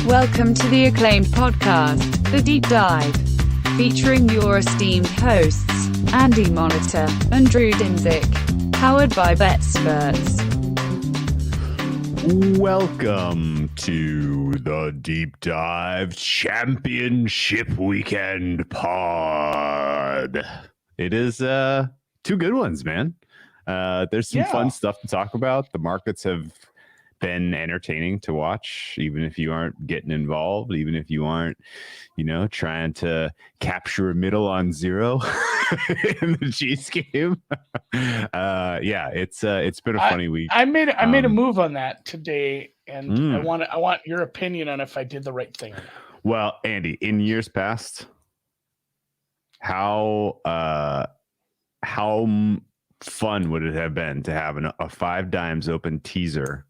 Welcome to the acclaimed podcast, The Deep Dive, featuring your esteemed hosts, Andy Monitor and Drew Dinzik, powered by BetSperts. Welcome to the Deep Dive Championship Weekend pod. It is two good ones, man. There's some fun stuff to talk about. The markets have been entertaining to watch, even if you aren't getting involved, even if you aren't, trying to capture a middle on zero in the Chiefs game. It's been a funny week. I made a move on that today, and I want your opinion on if I did the right thing or not. Well, Andy, in years past, how fun would it have been to have a 5 dimes open teaser,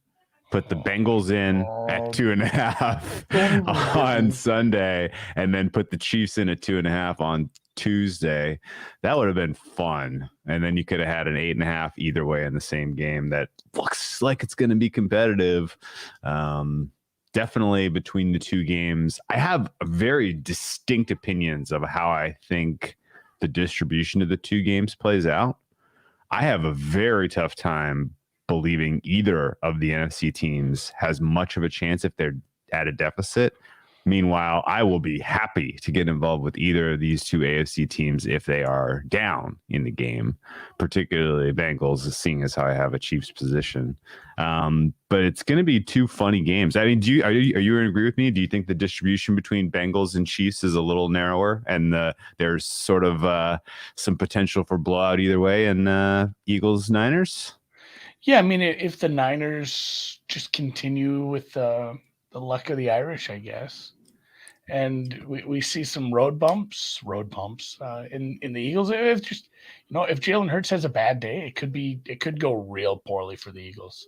put the Bengals in at 2.5 on Sunday, and then put the Chiefs in at 2.5 on Tuesday? That would have been fun. And then you could have had an 8.5 either way in the same game. That looks like it's going to be competitive. Definitely between the two games, I have very distinct opinions of how I think the distribution of the two games plays out. I have a very tough time believing either of the NFC teams has much of a chance if they're at a deficit. Meanwhile, I will be happy to get involved with either of these two AFC teams if they are down in the game, particularly Bengals, seeing as how I have a Chiefs position. But it's going to be two funny games. I mean, are you going to agree with me? Do you think the distribution between Bengals and Chiefs is a little narrower, and there's sort of some potential for blowout either way in Eagles-Niners? Yeah, I mean, if the Niners just continue with the luck of the Irish, I guess, and we see some road bumps in the Eagles. If Jalen Hurts has a bad day, it could go real poorly for the Eagles.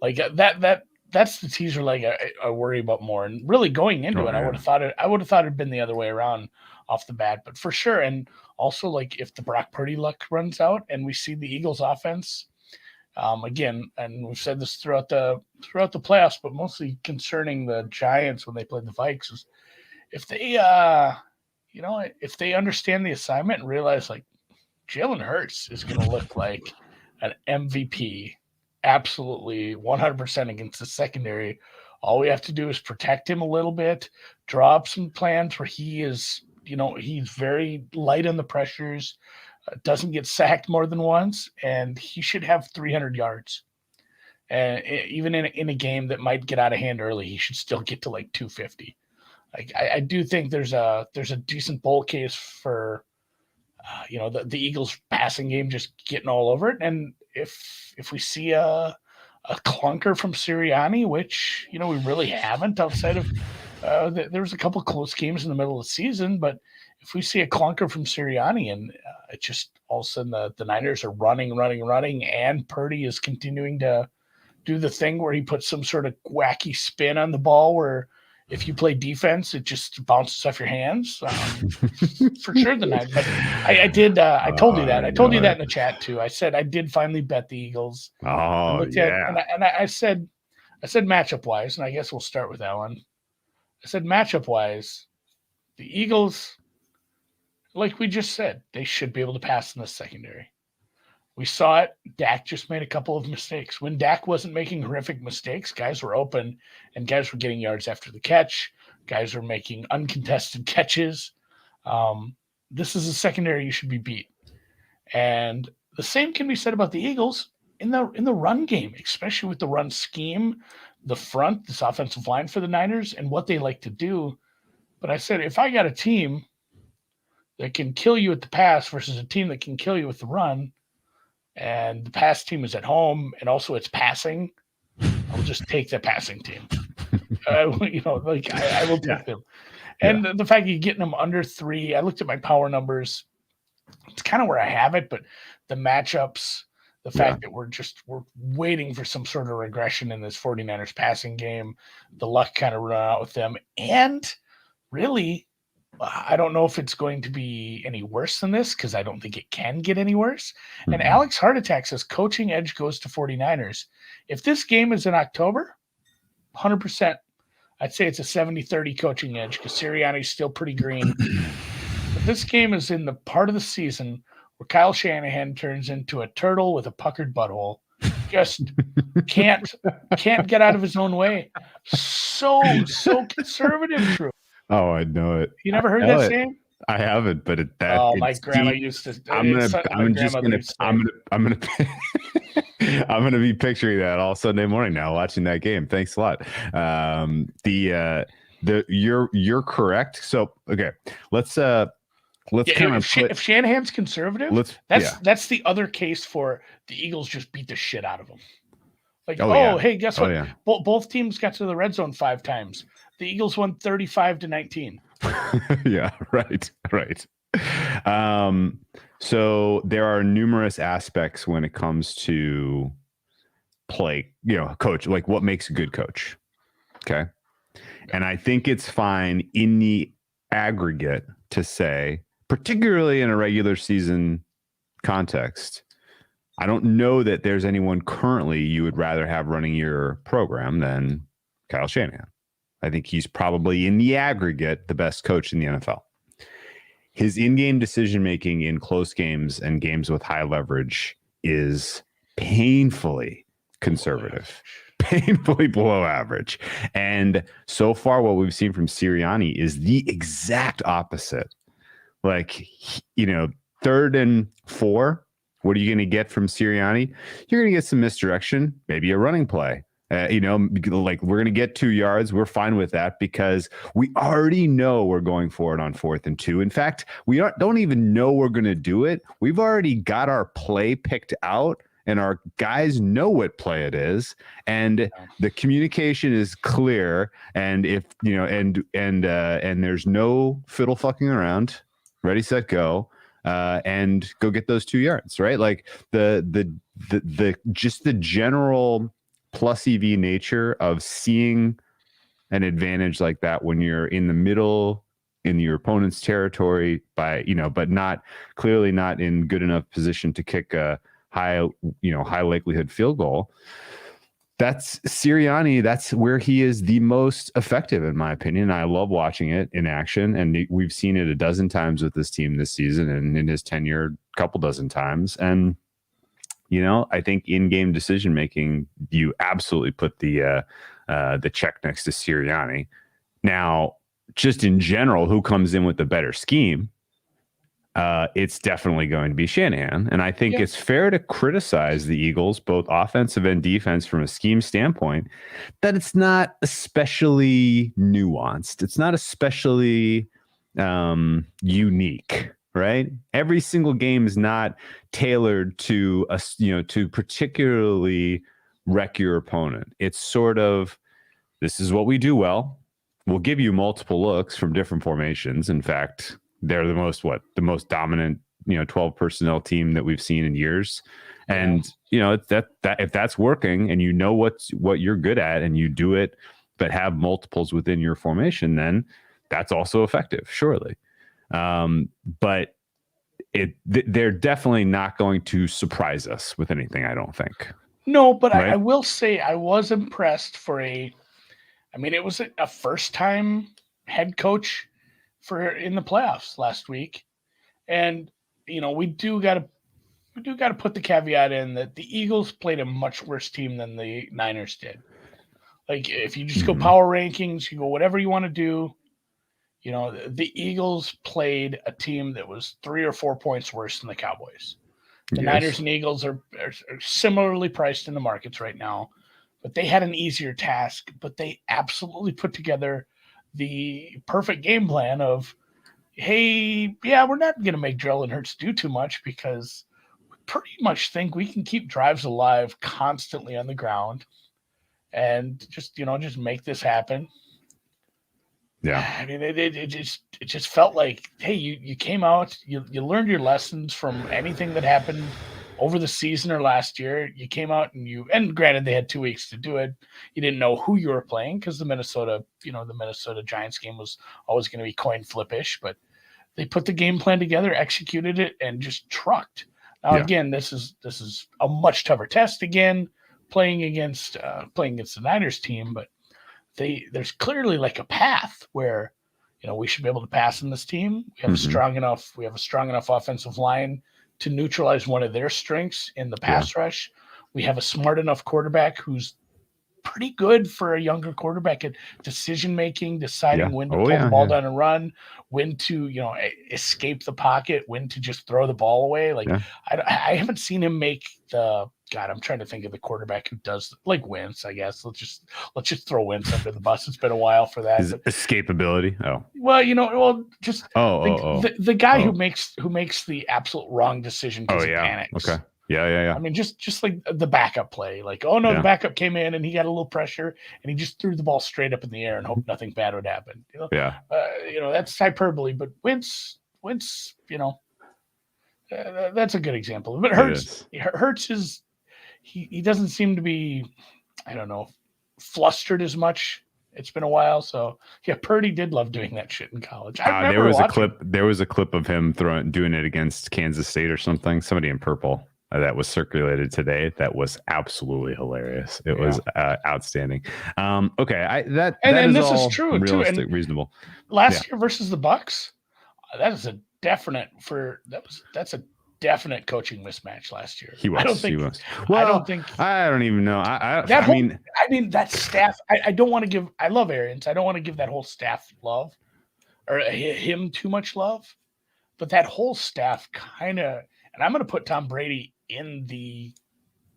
Like that's the teaser leg I worry about more. And really going into it, I would have thought it'd been the other way around off the bat, but for sure. And also, like, if the Brock Purdy luck runs out and we see the Eagles offense again, and we've said this throughout the playoffs, but mostly concerning the Giants when they played the Vikes, if they if they understand the assignment and realize, like, Jalen Hurts is going to look like an MVP, absolutely 100% against the secondary. All we have to do is protect him a little bit, draw up some plans where he is, he's very light on the pressures, doesn't get sacked more than once, and he should have 300 yards. And even in a game that might get out of hand early, he should still get to like 250. Like, I do think there's a decent bowl case for the Eagles passing game just getting all over it. And if we see a clunker from Sirianni, which we really haven't outside of there was a couple close games in the middle of the season, but if we see a clunker from Sirianni and it just all of a sudden the Niners are running, and Purdy is continuing to do the thing where he puts some sort of wacky spin on the ball where if you play defense, it just bounces off your hands. For sure, the Niners. But I did. I told you that. I told you that in the chat too. I said I did finally bet the Eagles. Oh, yeah. I said matchup wise, and I guess we'll start with that one. I said matchup wise, the Eagles, like we just said, they should be able to pass in the secondary. We saw it. Dak just made a couple of mistakes. When Dak wasn't making horrific mistakes, guys were open and guys were getting yards after the catch. Guys were making uncontested catches. This is a secondary you should be beat. And the same can be said about the Eagles in the run game, especially with the run scheme, the front, this offensive line for the Niners, and what they like to do. But I said, if I got a team that can kill you at the pass versus a team that can kill you with the run, and the pass team is at home, and also it's passing, I'll just take the passing team. I will take them. And the fact you're getting them under 3, I looked at my power numbers. It's kind of where I have it, but the matchups, the fact that we're waiting for some sort of regression in this 49ers passing game, the luck kind of run out with them, and really, I don't know if it's going to be any worse than this because I don't think it can get any worse. Mm-hmm. And Alex Heart Attack says coaching edge goes to 49ers. If this game is in October, 100%. I'd say it's a 70-30 coaching edge because Sirianni's still pretty green. But this game is in the part of the season where Kyle Shanahan turns into a turtle with a puckered butthole. Just can't get out of his own way. So conservative, Drew. Oh, I know it. You never heard that saying? I haven't, but my grandma used to. I'm gonna be picturing that all Sunday morning now, watching that game. Thanks a lot. You're correct. So okay, let's if Shanahan's conservative, that's the other case for the Eagles just beat the shit out of them. Like, hey, guess what? Yeah. Both teams got to the red zone 5 times. The Eagles won 35-19. Yeah, right. So there are numerous aspects when it comes to play, coach, like what makes a good coach. Okay. And I think it's fine in the aggregate to say, particularly in a regular season context, I don't know that there's anyone currently you would rather have running your program than Kyle Shanahan. I think he's probably in the aggregate the best coach in the NFL. His in-game decision-making in close games and games with high leverage is painfully conservative, painfully below average. And so far, what we've seen from Sirianni is the exact opposite. Like, 3rd and 4, what are you going to get from Sirianni? You're going to get some misdirection, maybe a running play. Like we're going to get 2 yards. We're fine with that because we already know we're going for it on 4th and 2. In fact, we don't even know we're going to do it. We've already got our play picked out and our guys know what play it is. And the communication is clear. And if, and there's no fiddle fucking around, ready, set, go. And go get those 2 yards, right? Like the just the general plus EV nature of seeing an advantage like that when you're in the middle in your opponent's territory but clearly not in good enough position to kick a high likelihood field goal. That's Sirianni. That's where he is the most effective, in my opinion. I love watching it in action, and we've seen it a dozen times with this team this season, and in his tenure, a couple dozen times. And I think in-game decision-making, you absolutely put the check next to Sirianni. Now, just in general, who comes in with the better scheme? It's definitely going to be Shanahan. And I think it's fair to criticize the Eagles, both offensive and defense, from a scheme standpoint, that it's not especially nuanced. It's not especially unique. Right? Every single game is not tailored to to particularly wreck your opponent. It's sort of, this is what we do well. We'll give you multiple looks from different formations. In fact, they're the most dominant, 12 personnel team that we've seen in years. And, that if that's working and what you're good at and you do it, but have multiples within your formation, then that's also effective, surely. But they're definitely not going to surprise us with anything, I don't think. No, but right? I will say I was impressed it was a first-time head coach in the playoffs last week. And, we do got to put the caveat in that the Eagles played a much worse team than the Niners did. Like, if you just go power rankings, you go whatever you want to do, the Eagles played a team that was 3 or 4 points worse than the Cowboys. The Niners and Eagles are similarly priced in the markets right now, but they had an easier task, but they absolutely put together the perfect game plan of, hey, we're not going to make Jalen Hurts do too much because we pretty much think we can keep drives alive constantly on the ground and just make this happen. Yeah. I mean, it just felt like, hey, you came out, you learned your lessons from anything that happened over the season or last year. You came out and granted they had 2 weeks to do it. You didn't know who you were playing because the Minnesota Giants game was always going to be coin flip-ish, but they put the game plan together, executed it, and just trucked. Now, again, this is a much tougher test again, playing against the Niners team, but there's clearly like a path where, we should be able to pass in this team. We have a strong enough offensive line to neutralize one of their strengths in the pass rush. We have a smart enough quarterback who's pretty good for a younger quarterback at decision making, deciding when to pull the ball down and run, when to escape the pocket, when to just throw the ball away. Like I haven't seen him make I'm trying to think of the quarterback who does like Wentz. I guess let's just throw Wentz under the bus. It's been a while for that. Escapability. The guy who makes the absolute wrong decision because he panics. Okay. Yeah. I mean, just like the backup play, like, the backup came in and he got a little pressure and he just threw the ball straight up in the air and hoped nothing bad would happen. That's hyperbole, but Wentz, that's a good example. But Hurts is he doesn't seem to be, I don't know, flustered as much. It's been a while, so Purdy did love doing that shit in college. There was a clip of him doing it against Kansas State or something. Somebody in purple. That was circulated today. That was absolutely hilarious. It was outstanding. Okay, this is true realistic, too. And reasonable. Last year versus the Bucs, that's a definite coaching mismatch last year. He was. Well, I don't think. I don't even know. That staff. I don't want to give. I love Arians. I don't want to give that whole staff love or him ttoo much love, but that whole staff kind of. And I'm going to put Tom Brady in the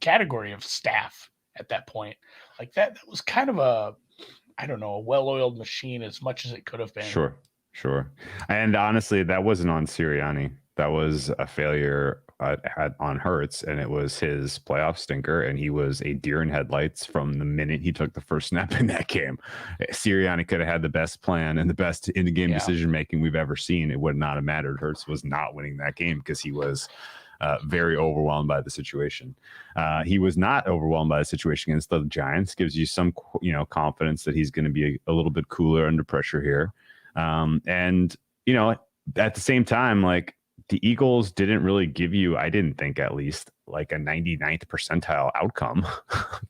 category of staff at that point. Like that was kind of a well-oiled machine as much as it could have been. Sure. And honestly, that wasn't on Sirianni. That was a failure on Hurts, and it was his playoff stinker, and he was a deer in headlights from the minute he took the first snap in that game. Sirianni could have had the best plan and the best in-the-game decision-making we've ever seen. It would not have mattered. Hurts was not winning that game because he was very overwhelmed by the situation. He was not overwhelmed by the situation against the Giants. Gives you some, confidence that he's going to be a little bit cooler under pressure here. And at the same time, like the Eagles didn't really give you, I didn't think at least, like a 99th percentile outcome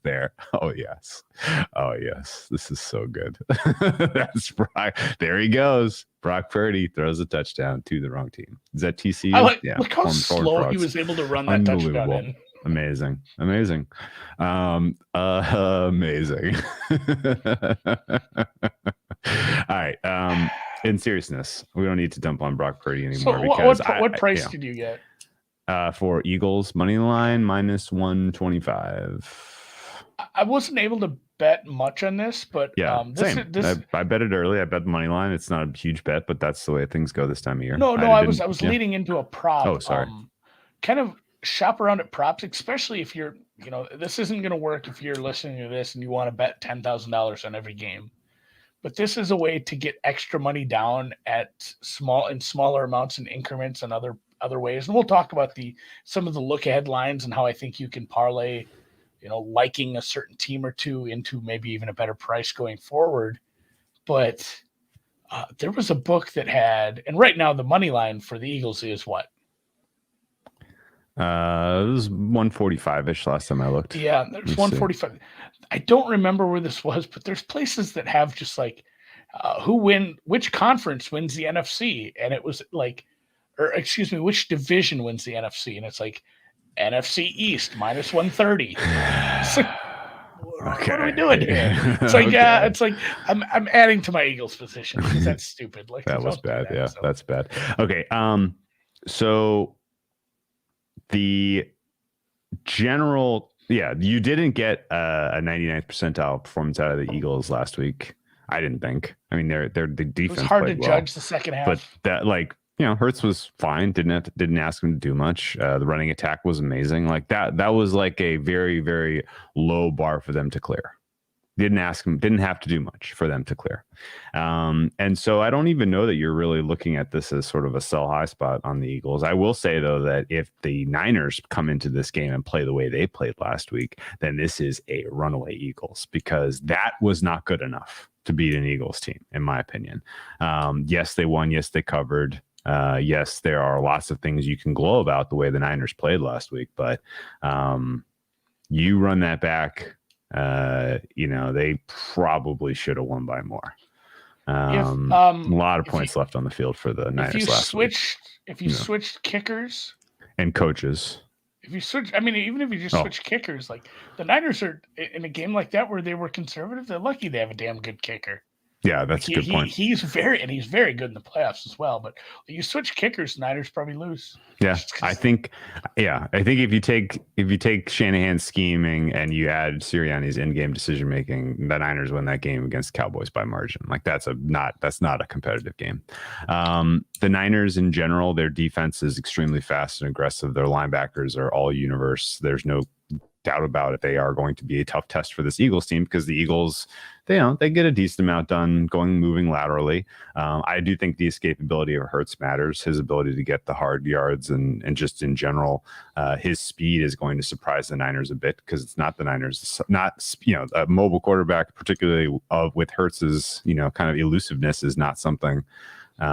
there. Oh yes. This is so good. That's Brock. There he goes. Brock Purdy throws a touchdown to the wrong team. Is that TCU? Look how slow he was able to run that touchdown in. Amazing. Amazing. All right. In seriousness, we don't need to dump on Brock Purdy anymore. So what price did you get? For Eagles money line -125. I wasn't able to bet much on this, but same. I bet it early. I bet the money line. It's not a huge bet, but that's the way things go this time of year. I was leading into a prop. Oh, sorry. Kind of shop around at props, especially if you're, this isn't going to work if you're listening to this and you want to bet $10,000 on every game. But this is a way to get extra money down at smaller amounts and increments and other ways. And we'll talk about some of the look ahead lines and how I think you can parlay, liking a certain team or two into maybe even a better price going forward. But there was a book that had, and right now the money line for the Eagles is what? It was 145-ish last time I looked. Yeah, there's 145. I don't remember where this was, but there's places that have just like which conference wins the NFC, and it was like, which division wins the NFC, and it's like NFC East -130. It's like, what are we doing here? It's like, it's like I'm adding to my Eagles position because that's stupid. Like that was bad. That's bad. Okay, so the general, you didn't get a 99th percentile performance out of the Eagles last week. I didn't think. I mean, the defense. It was hard to judge the second half, but that Hurts was fine. Didn't ask him to do much. The running attack was amazing. Like that was like a very, very low bar for them to clear. Didn't have to do much for them to clear. And so I don't even know that you're really looking at this as sort of a sell high spot on the Eagles. I will say, though, that if the Niners come into this game and play the way they played last week, then this is a runaway Eagles, because that was not good enough to beat an Eagles team, in my opinion. Yes, they won. Yes, they covered. Yes, there are lots of things you can glow about the way the Niners played last week, but you run that back They probably should have won by more. If A lot of points left on the field for the Niners last week. If you switched kickers and coaches. If you switch, I mean, even if you just switch kickers, like the Niners are in a game like that where they were conservative, they're lucky they have a damn good kicker. Yeah, that's a good point. He's very good in the playoffs as well. But you switch kickers, Niners probably lose. Yeah, I think if you take Shanahan's scheming and you add Sirianni's in-game decision making, the Niners win that game against Cowboys by margin. Like that's not a competitive game. The Niners in general, their defense is extremely fast and aggressive. Their linebackers are all universe. There's no doubt about it. They are going to be a tough test for this Eagles team because the Eagles, they get a decent amount done moving laterally. I do think the escapability of Hurts matters. His ability to get the hard yards and just in general, his speed is going to surprise the Niners a bit because it's not the Niners. It's not a mobile quarterback, particularly with Hurts's kind of elusiveness, is not something. Is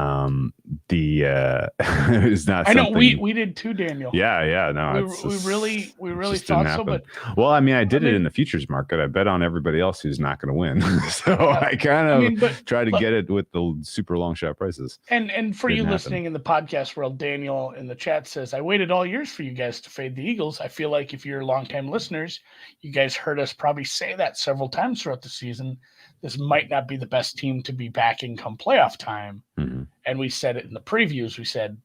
not. I know we did too, Daniel. Yeah. No, we really thought so. But I mean, I did it in the futures market. I bet on everybody else who's not going to win. So I kind of try to get it with the super long shot prices. And for you listening in the podcast world, Daniel in the chat says, I waited all years for you guys to fade the Eagles. I feel like if you're longtime listeners, you guys heard us probably say that several times throughout the season. This might not be the best team to be backing come playoff time. Mm-hmm. And we said it in the previews. We said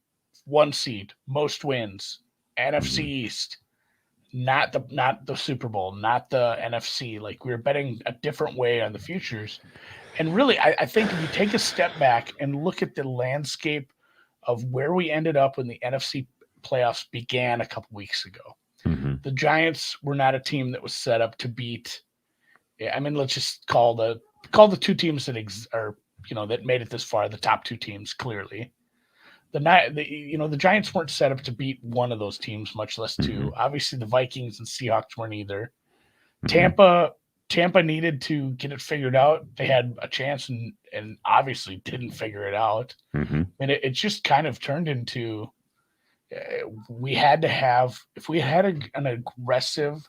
1 seed, most wins, NFC East, not the Super Bowl, not the NFC. Like we were betting a different way on the futures. And really, I think if you take a step back and look at the landscape of where we ended up when the NFC playoffs began a couple weeks ago, the Giants were not a team that was set up to beat. I mean, let's just call the two teams that that made it this far, the top 2 teams, clearly. The Giants weren't set up to beat one of those teams, much less 2. Obviously, the Vikings and Seahawks weren't either. Tampa needed to get it figured out. They had a chance and obviously didn't figure it out. And it just kind of turned into we had to have, if we had an aggressive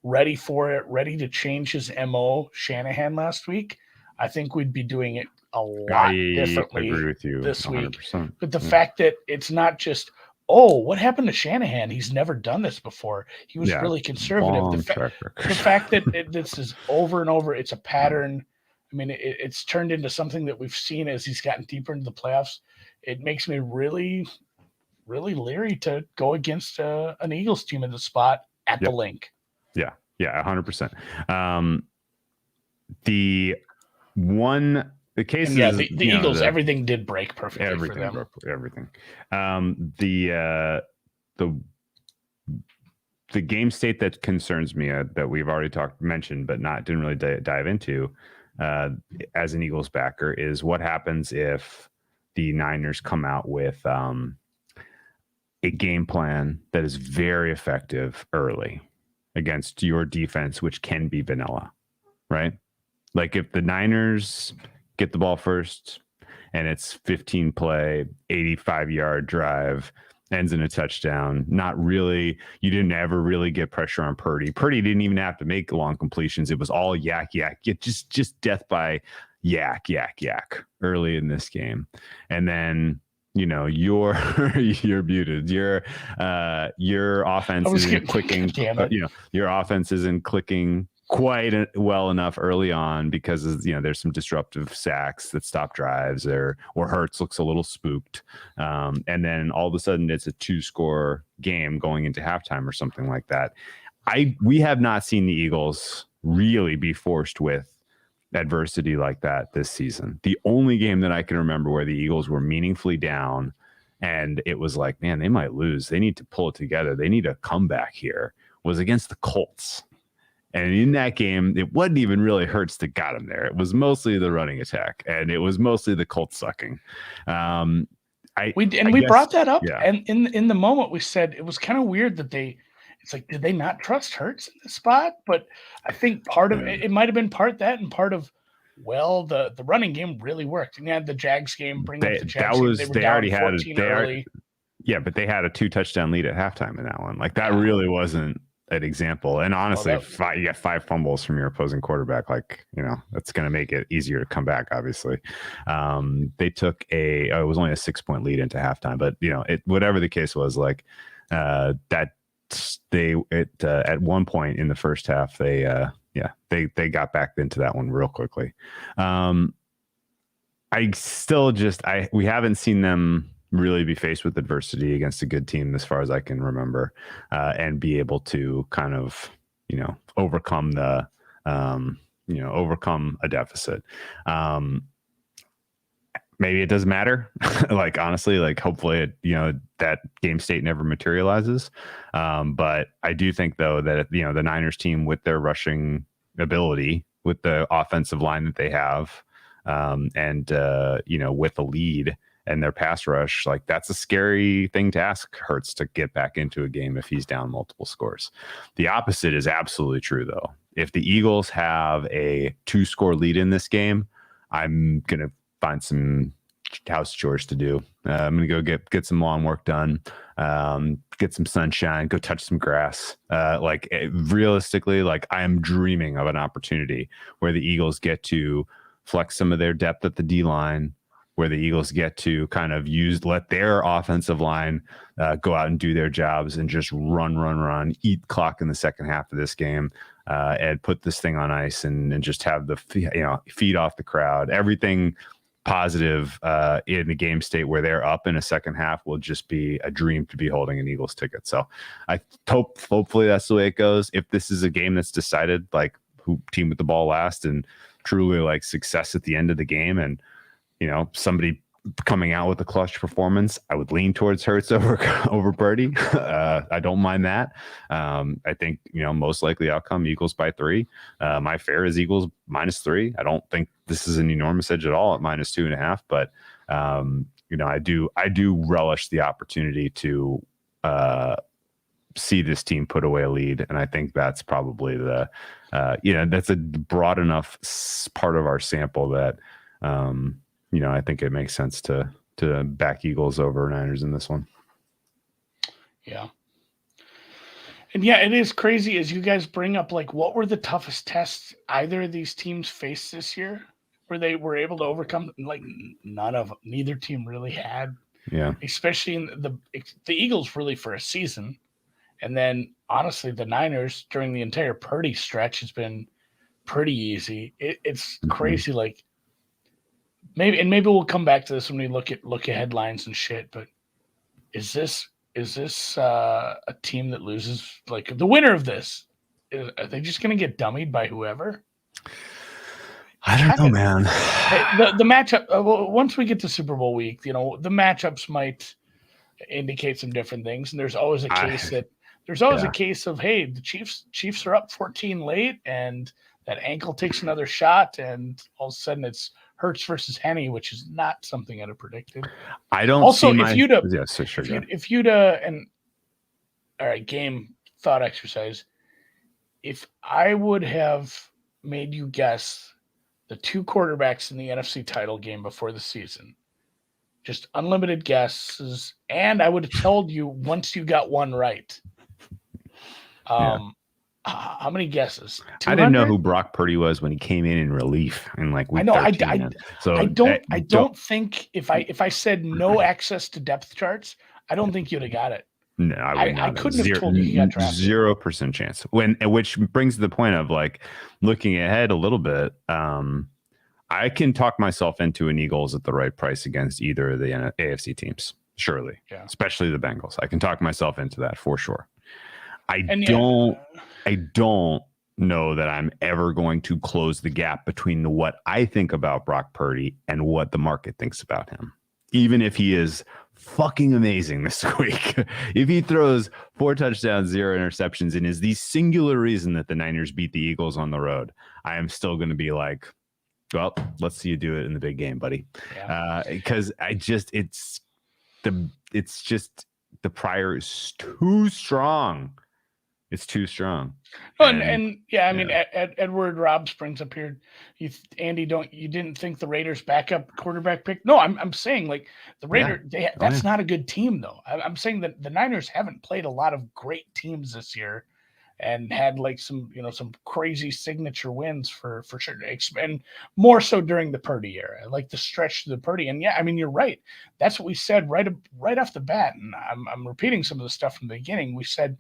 ready for it, ready to change his MO Shanahan last week, I think we'd be doing it a lot differently. I agree with you this 100%. Week. But the fact that it's not just, what happened to Shanahan? He's never done this before. He was really conservative. The fact that this is over and over, it's a pattern. I mean, it's turned into something that we've seen as he's gotten deeper into the playoffs. It makes me really, really leery to go against an Eagles team in the spot at the link. Yeah, 100%. The case is the Eagles. Everything did break perfectly for them. Everything. The game state that concerns me that we've already mentioned, but didn't really dive into as an Eagles backer is what happens if the Niners come out with a game plan that is very effective early against your defense, which can be vanilla, right? Like if the Niners get the ball first and it's 15 play, 85-yard drive, ends in a touchdown, you didn't ever really get pressure on Purdy. Purdy didn't even have to make long completions. It was all yak. Just death by yak early in this game. And then you're muted. Your offense isn't clicking. Your offense isn't clicking quite well enough early on because there's some disruptive sacks that stop drives, or Hurts looks a little spooked, and then all of a sudden it's a 2-score game going into halftime or something like that. We have not seen the Eagles really be forced with adversity like that this season. The only game that I can remember where the Eagles were meaningfully down and it was like, man, they might lose. They need to pull it together. They need a comeback here, was against the Colts. And in that game, it wasn't even really Hurts that got him there. It was mostly the running attack, and it was mostly the Colts sucking. We brought that up, and in the moment we said it was kind of weird that it's like, did they not trust Hurts in the spot? But I think part of it might have been part that and part of, the running game really worked. And you had the Jags game, but they had a 2-touchdown lead at halftime in that one. Like that really wasn't an example. And honestly, Well, you got 5 fumbles from your opposing quarterback. Like, that's going to make it easier to come back. Obviously, they took it was only a 6-point lead into halftime, but whatever the case was, like that at one point in the first half, they got back into that one real quickly. We haven't seen them really be faced with adversity against a good team as far as I can remember, and be able to kind of, overcome overcome a deficit. Maybe it doesn't matter. Like, honestly, like, hopefully that game state never materializes. But I do think, though, that, the Niners team, with their rushing ability, with the offensive line that they have, and with a lead and their pass rush, like, that's a scary thing to ask Hurts to get back into a game if he's down multiple scores. The opposite is absolutely true, though. If the Eagles have a 2-score lead in this game, I'm gonna find some house chores to do. I'm gonna go get some lawn work done, get some sunshine, go touch some grass. Realistically, like, I am dreaming of an opportunity where the Eagles get to flex some of their depth at the D line, where the Eagles get to kind of let their offensive line go out and do their jobs and just run, eat clock in the second half of this game, and put this thing on ice and just have the feed off the crowd. Everything positive in the game state where they're up in a second half will just be a dream to be holding an Eagles ticket. So I hopefully that's the way it goes. If this is a game that's decided, like, who team with the ball last, and truly, like, success at the end of the game, and somebody coming out with a clutch performance, I would lean towards Hurts over Purdy. I don't mind that. I think most likely outcome, Eagles by 3. My fare is Eagles -3. I don't think this is an enormous edge at all at -2.5, but I do relish the opportunity to see this team put away a lead, and I think that's probably that's a broad enough part of our sample that I think it makes sense to back Eagles over Niners in this one. Yeah. And yeah, it is crazy as you guys bring up, like, what were the toughest tests either of these teams faced this year where they were able to overcome? Like, neither team really had. Yeah. Especially in the Eagles really for a season. And then, honestly, the Niners during the entire Purdy stretch has been pretty easy. It's crazy. Like, maybe we'll come back to this when we look at headlines and shit. But is this a team that loses? Like, the winner of this, are they just going to get dummied by whoever? I don't know, man. The matchup. Once we get to Super Bowl week, the matchups might indicate some different things, and there's always a case that. There's always a case of, hey, the Chiefs are up 14 late, and that ankle takes another shot, and all of a sudden it's Hurts versus Henne, which is not something I'd have predicted. I don't. Also, game thought exercise. If I would have made you guess the 2 quarterbacks in the NFC title game before the season, just unlimited guesses, and I would have told you once you got one right. How many guesses? 200? I didn't know who Brock Purdy was when he came in relief in like week 13. I don't think if I said no access to depth charts, I don't think you'd have got it. No, I couldn't have told you he got drafted. 0% chance. Which brings the point of, like, looking ahead a little bit. I can talk myself into an Eagles at the right price against either of the AFC teams, surely. Yeah. Especially the Bengals. I can talk myself into that for sure. I don't know that I'm ever going to close the gap between what I think about Brock Purdy and what the market thinks about him. Even if he is fucking amazing this week. If he throws 4 touchdowns, 0 interceptions, and is the singular reason that the Niners beat the Eagles on the road, I am still going to be like, well, let's see you do it in the big game, buddy. Because it's just the prior is too strong. It's too strong. Oh, and I mean, Edward Robbs brings up here, Andy, you didn't think the Raiders backup quarterback pick? No, I'm saying, like, the Raiders, that's not a good team, though. I'm saying that the Niners haven't played a lot of great teams this year, and had like some crazy signature wins for sure, and more so during the Purdy era, like the stretch to the Purdy. And yeah, I mean, you're right. That's what we said right off the bat. And I'm repeating some of the stuff from the beginning. We said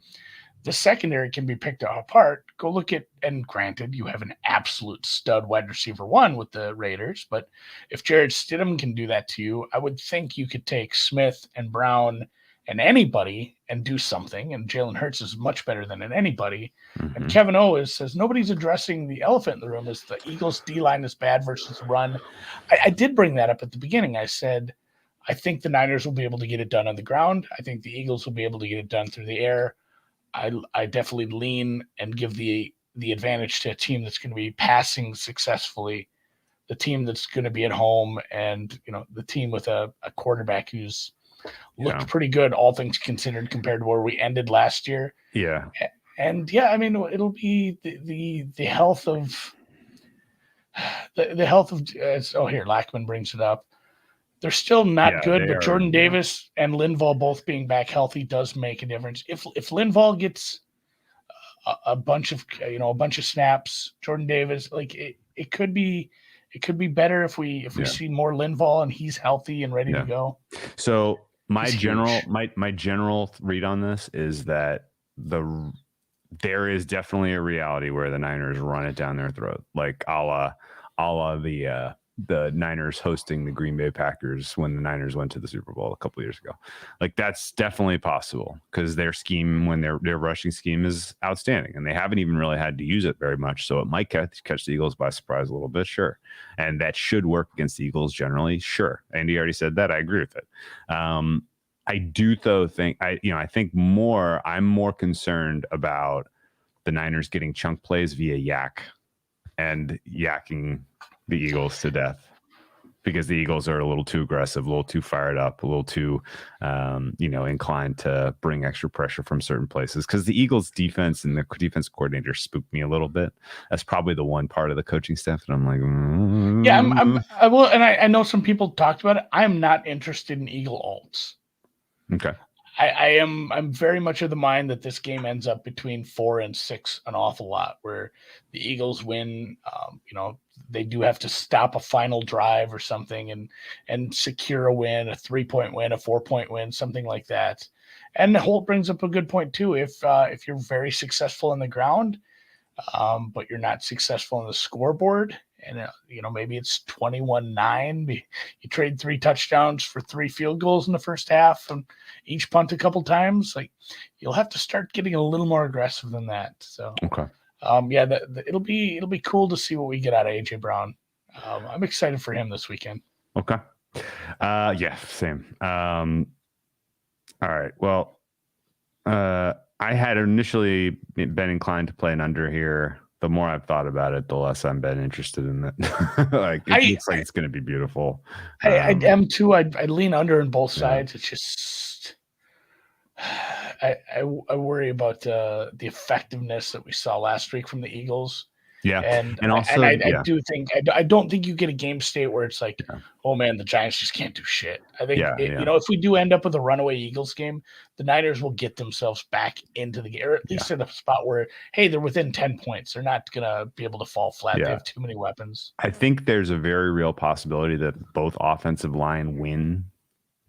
the secondary can be picked apart. Go look at, and granted, you have an absolute stud wide receiver one with the Raiders, but if Jared Stidham can do that to you, I would think you could take Smith and Brown and anybody and do something. And Jalen Hurts is much better than anybody. Mm-hmm. And Kevin Owens says nobody's addressing the elephant in the room is the Eagles D-line is bad versus run. I did bring that up at the beginning. I said, I think the Niners will be able to get it done on the ground. I think the Eagles will be able to get it done through the air. I definitely lean and give the advantage to a team that's going to be passing successfully, the team that's going to be at home, and the team with a quarterback who's looked pretty good, all things considered, compared to where we ended last year. Yeah, and yeah, I mean, it'll be the health of the health of. Here Lackman brings it up. They're still not good, but Jordan Davis and Linval both being back healthy does make a difference. If Linval gets a bunch of snaps, Jordan Davis, like it could be better if we see more Linval and he's healthy and ready to go. So my general read on this is that there is definitely a reality where the Niners run it down their throat, like a la the Niners hosting the Green Bay Packers when the Niners went to the Super Bowl a couple of years ago. Like that's definitely possible because their scheme, when their rushing scheme is outstanding, and they haven't even really had to use it very much. So it might catch the Eagles by surprise a little bit, sure. And that should work against the Eagles generally, sure. Andy already said that. I agree with it. I do though think I'm more concerned about the Niners getting chunk plays via yak and yakking the Eagles to death, because the Eagles are a little too aggressive, a little too fired up, a little too, inclined to bring extra pressure from certain places. Because the Eagles defense and the defense coordinator spooked me a little bit. That's probably the one part of the coaching staff that I'm like, yeah, I will. And I know some people talked about it. I'm not interested in Eagle alts. Okay. I'm very much of the mind that this game ends up between 4 and 6 an awful lot, where the Eagles win. They do have to stop a final drive or something and secure a win, a 3-point win, a 4-point win, something like that. And Holt brings up a good point too. If you're very successful on the ground, but you're not successful on the scoreboard, and maybe it's 21-9. You trade 3 touchdowns for 3 field goals in the first half, and each punt a couple times. Like you'll have to start getting a little more aggressive than that. So okay, it'll be cool to see what we get out of AJ Brown. I'm excited for him this weekend. Okay, yeah, same. All right, well, I had initially been inclined to play an under here. The more I've thought about it, the less I've been interested in it. It looks like it's going to be beautiful. I am too. I lean under on both sides. It's just I worry about the effectiveness that we saw last week from the Eagles. Yeah, and I do think I don't think you get a game state where it's like, oh man, the Giants just can't do shit. I think if we do end up with a runaway Eagles game, the Niners will get themselves back into the game, or at least in a spot where, hey, they're within 10 points. They're not gonna be able to fall flat. They have too many weapons. I think there's a very real possibility that both offensive line win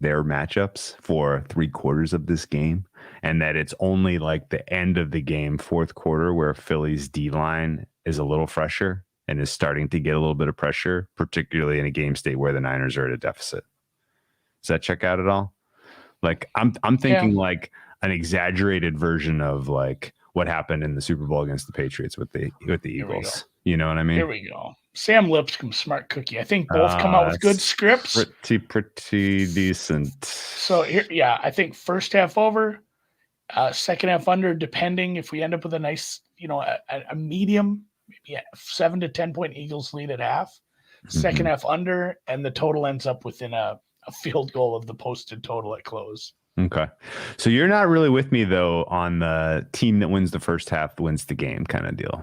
their matchups for 3/4 of this game, and that it's only like the end of the game, fourth quarter, where Philly's D-line is a little fresher and is starting to get a little bit of pressure, particularly in a game state where the Niners are at a deficit. Does that check out at all? Like I'm thinking like an exaggerated version of like what happened in the Super Bowl against the Patriots with the Eagles. You know what I mean? Here we go. Sam Lipscomb, smart cookie. I think both come out with good scripts. Pretty decent. So here, I think first half over, second half under, depending if we end up with a nice, a medium, maybe a 7 to 10 point Eagles lead at half. Second half under, and the total ends up within a field goal of the posted total at close. Okay. So you're not really with me though on the team that wins the first half wins the game kind of deal.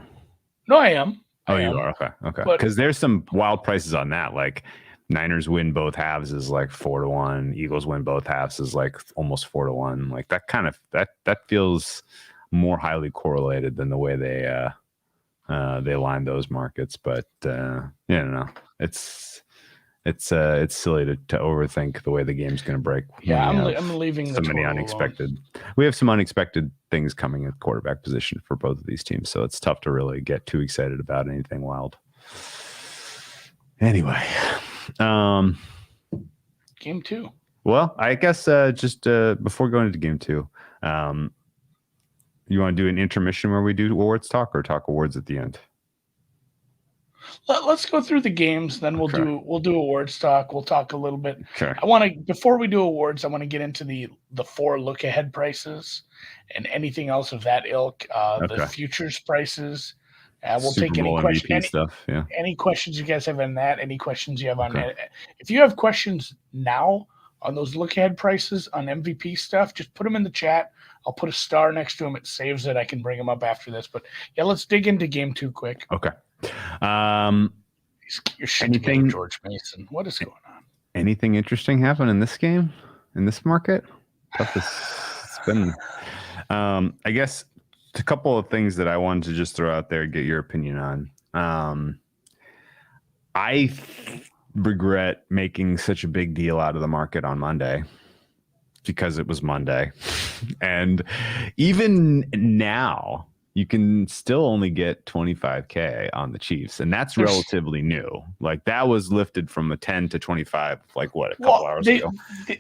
No, I am. Oh, you are? Okay. Because there's some wild prices on that. Like Niners win both halves is like 4-1. Eagles win both halves is like almost 4-1. Like that kind of that feels more highly correlated than the way they line those markets. But no, it's silly to overthink the way the game's going to break. Yeah, I'm leaving the total unexpected. alone. We have some unexpected things coming at quarterback position for both of these teams, so it's tough to really get too excited about anything wild. Anyway, game 2. Well, I guess just before going into game 2, you want to do an intermission where we do awards talk, or talk awards at the end? Let's go through the games, then we'll do awards talk. We'll talk a little bit. Okay. Before we do awards, I want to get into the 4 look ahead prices and anything else of that ilk. The futures prices. We'll Super take any Bowl questions. Stuff. Yeah. Any questions you guys have on that? Any questions you have on it? If you have questions now on those look ahead prices on MVP stuff, just put them in the chat. I'll put a star next to them. It saves it. I can bring them up after this. But yeah, let's dig into game 2 quick. Okay. Your shit together, George Mason. What is going on? Anything interesting happen in this game, in this market? It's been. I guess a couple of things that I wanted to just throw out there and get your opinion on. I regret making such a big deal out of the market on Monday because it was Monday, and even now, you can still only get 25K on the Chiefs, and that's relatively new. Like, that was lifted from a 10 to 25, like a couple hours ago.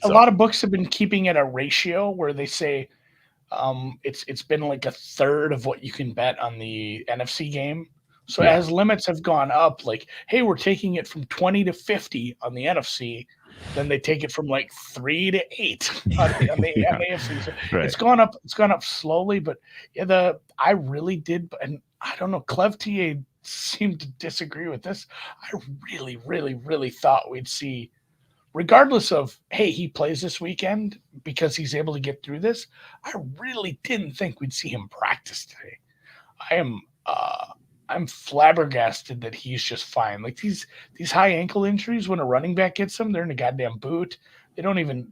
A lot of books have been keeping it a ratio where they say it's been like a third of what you can bet on the NFC game. So as limits have gone up, like, hey, we're taking it from 20 to 50 on the NFC. Then they take it from like 3 to 8 on the AFC. So it's gone up. It's gone up slowly, but yeah, I really did, and I don't know. Clev TA seemed to disagree with this. I really, really, really thought we'd see, regardless of, hey, he plays this weekend because he's able to get through this. I really didn't think we'd see him practice today. I'm flabbergasted that he's just fine. Like, these high ankle injuries, when a running back gets them, they're in a goddamn boot. They're not even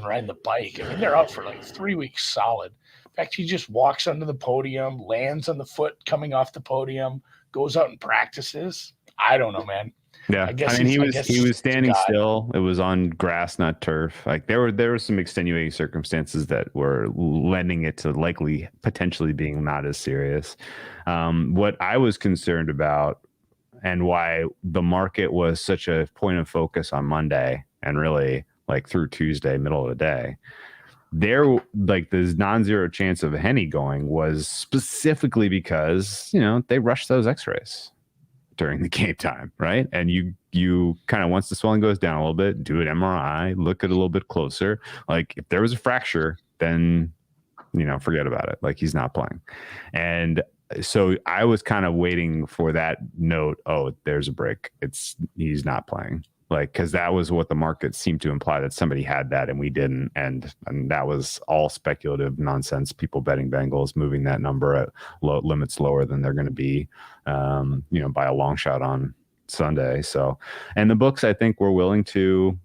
riding the bike. I mean, they're out for like 3 weeks solid. In fact, he just walks onto the podium, lands on the foot coming off the podium, goes out and practices. I don't know, man. Yeah, I mean, he was standing still. It was on grass, not turf. Like, there were some extenuating circumstances that were lending it to likely potentially being not as serious. What I was concerned about, and why the market was such a point of focus on Monday and really like through Tuesday, middle of the day, like this non-zero chance of Henny going was specifically because, they rushed those x-rays during the game time, right? And you kind of, once the swelling goes down a little bit, do an MRI, look at it a little bit closer. Like, if there was a fracture, then forget about it. Like, he's not playing. And so I was kind of waiting for that note. Oh, there's a break. He's not playing. Like, because that was what the market seemed to imply, that somebody had that and we didn't, and that was all speculative nonsense. People betting Bengals, moving that number at limits lower than they're going to be, by a long shot on Sunday. So, and the books, I think, were willing to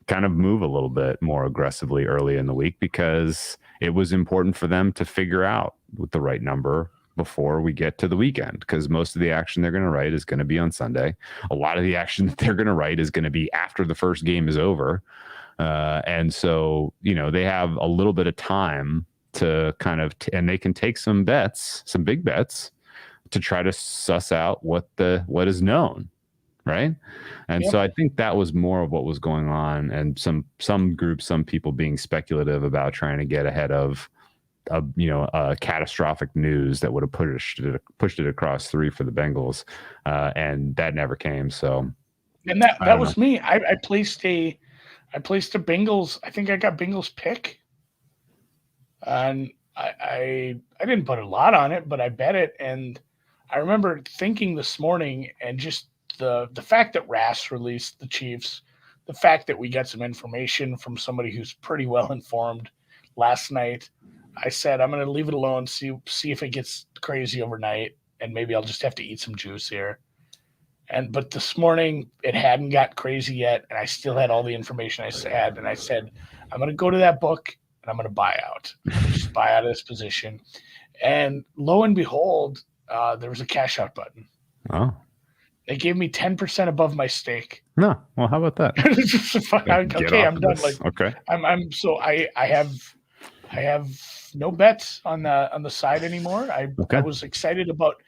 kind of move a little bit more aggressively early in the week because it was important for them to figure out with the right number before we get to the weekend, because most of the action they're going to write is going to be on Sunday. A lot of the action that they're going to write is going to be after the first game is over. And so, they have a little bit of time to kind of, and they can take some bets, some big bets, to try to suss out what is known. Right. And so I think that was more of what was going on. And some groups, some people being speculative about trying to get ahead of a catastrophic news that would have pushed it across 3 for the Bengals, and that never came. So, and that was me. I placed a Bengals. I think I got Bengals pick, and I didn't put a lot on it, but I bet it. And I remember thinking this morning, and just the fact that Rass released the Chiefs, the fact that we got some information from somebody who's pretty well informed last night. I said, I'm going to leave it alone, see if it gets crazy overnight, and maybe I'll just have to eat some juice here. But this morning, it hadn't got crazy yet, and I still had all the information I had. And I said, I'm going to go to that book, and I'm going to buy out. I'm going to just buy out of this position. And lo and behold, there was a cash out button. Oh. They gave me 10% above my stake. No. Well, how about that? Okay, I'm done. This. Like, okay. I have no bets on the side anymore. I was excited about.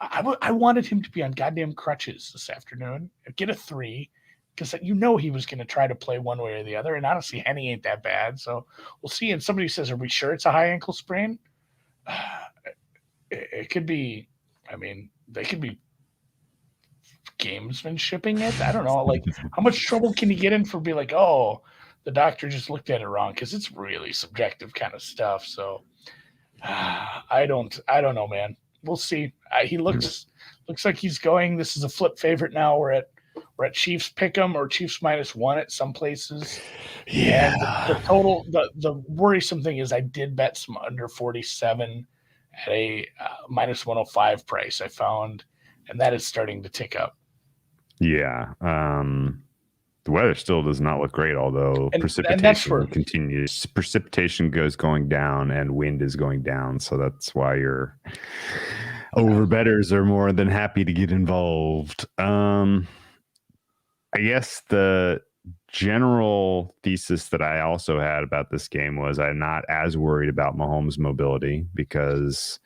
I wanted him to be on goddamn crutches this afternoon. Get a 3, because he was going to try to play one way or the other. And honestly, Henny ain't that bad. So we'll see. And somebody says, "Are we sure it's a high ankle sprain?" It could be. I mean, they could be gamesmanshipping it. I don't know. Like, how much trouble can you get in for being like, "Oh, the doctor just looked at it wrong," because it's really subjective kind of stuff. So I don't know, man. We'll see. He looks like he's going. This is a flip favorite now. We're at Chiefs pick'em or Chiefs -1 at some places. Yeah. And the total, the worrisome thing is I did bet some under 47 at a -105 price I found, and that is starting to tick up. Yeah. The weather still does not look great, although precipitation continues. Precipitation going down and wind is going down. So that's why your overbetters are more than happy to get involved. I guess the general thesis that I also had about this game was I'm not as worried about Mahomes' mobility, because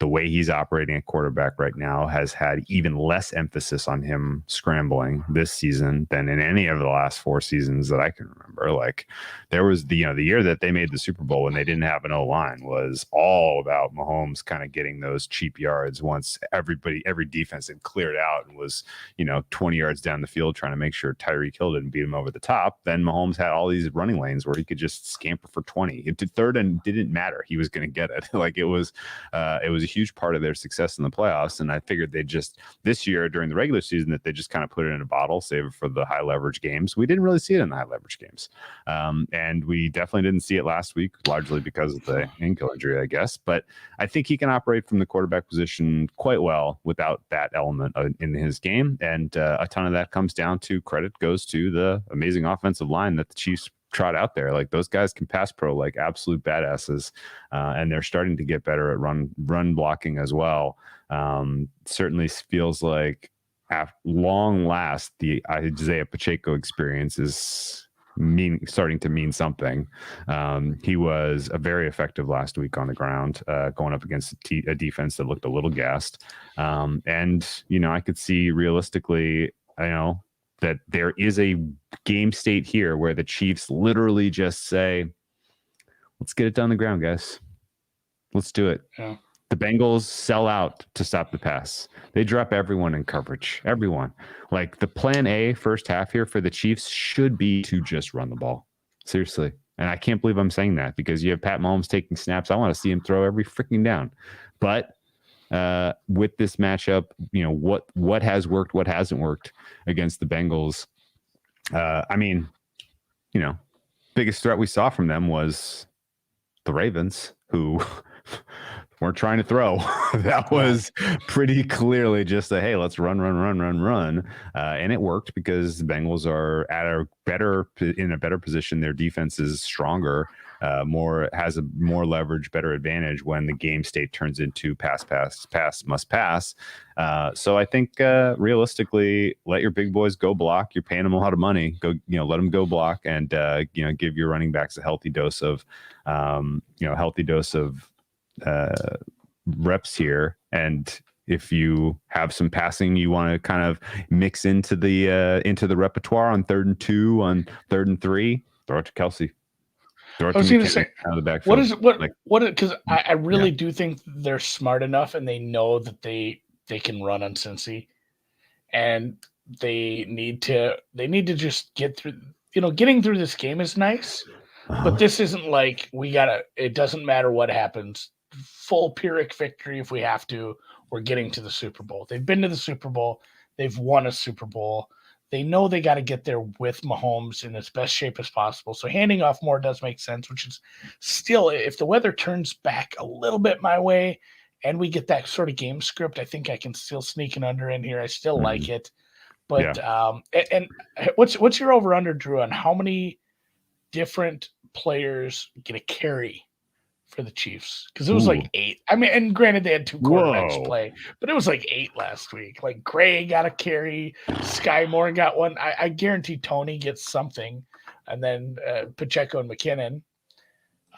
the way he's operating at quarterback right now has had even less emphasis on him scrambling this season than in any of the last 4 seasons that I can remember. Like, there was the year that they made the Super Bowl when they didn't have an O-line was all about Mahomes kind of getting those cheap yards once every defense had cleared out and was, 20 yards down the field trying to make sure Tyreek Hill didn't beat him over the top. Then Mahomes had all these running lanes where he could just scamper for 20. It did third and didn't matter. He was going to get it. Like, it was a huge part of their success in the playoffs. And I figured they just this year during the regular season that they just kind of put it in a bottle, save it for the high leverage games. We didn't really see it in the high leverage games. And we definitely didn't see it last week, largely because of the ankle injury, I guess. But I think he can operate from the quarterback position quite well without that element in his game. And a ton of that comes down to credit goes to the amazing offensive line that the Chiefs trot out there. Like, those guys can pass pro like absolute badasses, and they're starting to get better at run blocking as well. Certainly feels like at long last the Isaiah Pacheco experience is starting to mean something. He was very effective last week on the ground, going up against a defense that looked a little gassed. And I could see realistically, that there is a game state here where the Chiefs literally just say, let's get it down the ground, guys. Let's do it. Yeah. The Bengals sell out to stop the pass. They drop everyone in coverage. Everyone. Like, the plan A first half here for the Chiefs should be to just run the ball. Seriously. And I can't believe I'm saying that, because you have Pat Mahomes taking snaps. I want to see him throw every freaking down. But with this matchup, what has worked, what hasn't worked against the Bengals. Biggest threat we saw from them was the Ravens, who weren't trying to throw. That was pretty clearly just hey, let's run. And it worked because the Bengals are in a better position. Their defense is stronger, has a more leverage, better advantage when the game state turns into pass, must pass. So I think realistically, let your big boys go block. You're paying them a lot of money. Go, let them go block, and give your running backs a healthy dose of reps here. And if you have some passing you want to kind of mix into the repertoire on 3rd and 2, on 3rd and 3, throw it to Kelsey. I was going to say, out of the backfield. Because I really do think they're smart enough and they know that they can run on Cincy, and they need to just get through. Getting through this game is nice, but this isn't like it doesn't matter what happens. Full Pyrrhic victory if we have to. We're getting to the Super Bowl. They've been to the Super Bowl. They've won a Super Bowl. They know they got to get there with Mahomes in as best shape as possible. So handing off more does make sense, which is still, if the weather turns back a little bit my way and we get that sort of game script, I think I can still sneak an under in here. I still like it. But and what's your over under, Drew, on how many different players get a carry for the Chiefs because it was like 8. I mean, and granted they had 2 quarterbacks play, but it was like 8 last week. Like Gray got a carry, Sky Moore got one. I guarantee Tony gets something, and then Pacheco and McKinnon.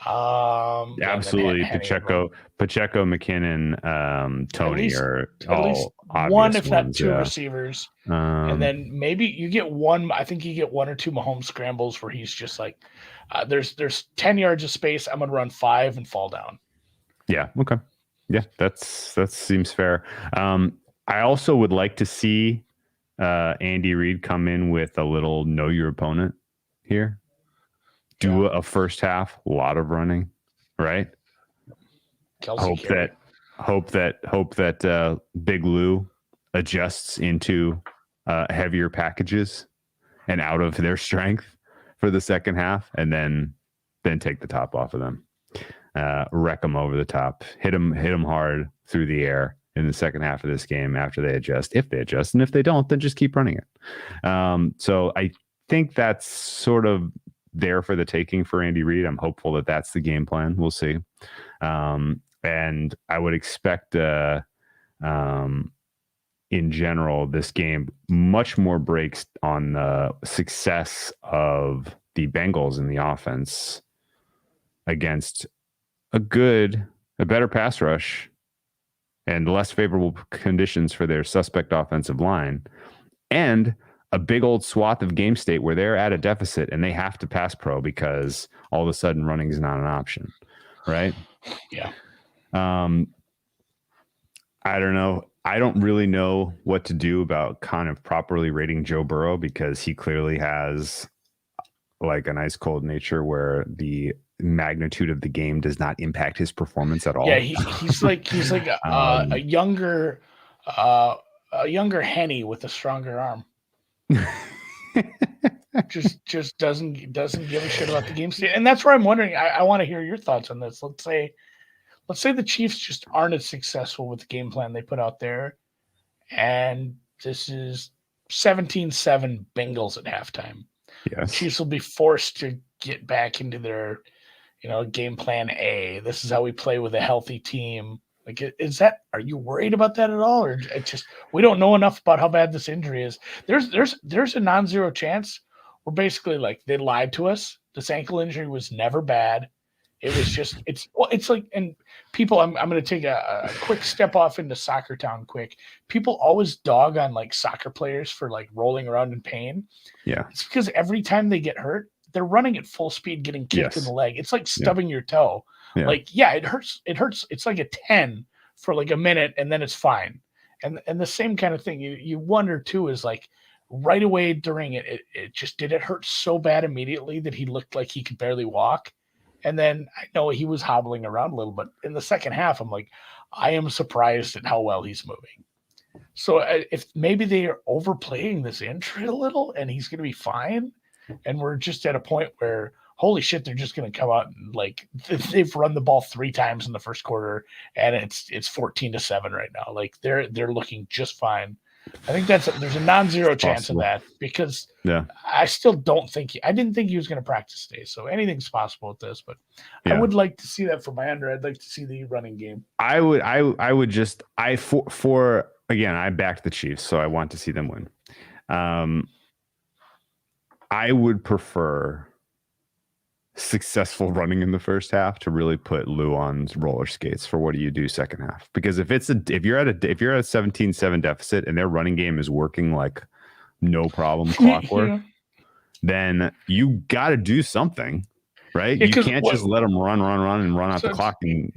Absolutely, Pacheco, McKinnon, Tony are all obvious one, if not ones, 2 receivers, and then maybe you get one. I think you get 1 or 2 Mahomes scrambles where he's just like, "There's 10 yards of space. I'm gonna run 5 and fall down." Yeah. Okay. Yeah, that seems fair. I also would like to see Andy Reid come in with a little know your opponent here. Do a first half, a lot of running, right? Hope that Big Lou adjusts into heavier packages and out of their strength for the second half, and then take the top off of them, wreck them over the top, hit them hard through the air in the second half of this game after they adjust, if they adjust, and if they don't, then just keep running it. So I think that's sort of there for the taking for Andy Reid. I'm hopeful that that's the game plan. We'll see. And I would expect, in general, this game much more breaks on the success of the Bengals in the offense against a better pass rush and less favorable conditions for their suspect offensive line, and a big old swath of game state where they're at a deficit and they have to pass pro because all of a sudden running is not an option, right? Yeah. I don't know. I don't really know what to do about kind of properly rating Joe Burrow because he clearly has like an ice cold nature where the magnitude of the game does not impact his performance at all. Yeah, he's like a younger Henny with a stronger arm. just doesn't give a shit about the game state, and that's where I'm wondering. I want to hear your thoughts on this. Let's say the Chiefs just aren't as successful with the game plan they put out there, and this is 17-7 Bengals at halftime. Yes. The Chiefs will be forced to get back into their, game plan A. This is how we play with a healthy team. Like, are you worried about that at all? Or we don't know enough about how bad this injury is. There's a non-zero chance. We're basically like, they lied to us. This ankle injury was never bad. It was just, it's like, and people, I'm going to take a quick step off into Soccer Town quick. People always dog on like soccer players for like rolling around in pain. Yeah. It's because every time they get hurt, they're running at full speed, getting kicked in the leg. It's like stubbing your toe. Yeah. Like, it hurts. It's like a 10 for like a minute and then it's fine. And the same kind of thing you wonder too, is like right away during it did it hurt so bad immediately that he looked like he could barely walk. And then I know he was hobbling around a little, but in the second half, I'm like, I am surprised at how well he's moving. So if maybe they are overplaying this injury a little and he's going to be fine, and we're just at a point where, holy shit, they're just going to come out and like they've run the ball 3 times in the first quarter and it's 14-7 right now. Like they're looking just fine. I think there's a non-zero chance of that because I still didn't think he was going to practice today. So anything's possible with this, but I would like to see that for my under. I'd like to see the running game. I would again, I backed the Chiefs, so I want to see them win. I would prefer successful running in the first half to really put Lou on roller skates for what do you do second half, because if you're at a 17-7 deficit and their running game is working like no problem clockwork, then you got to do something, right? You can't just let them run and run out the clock. And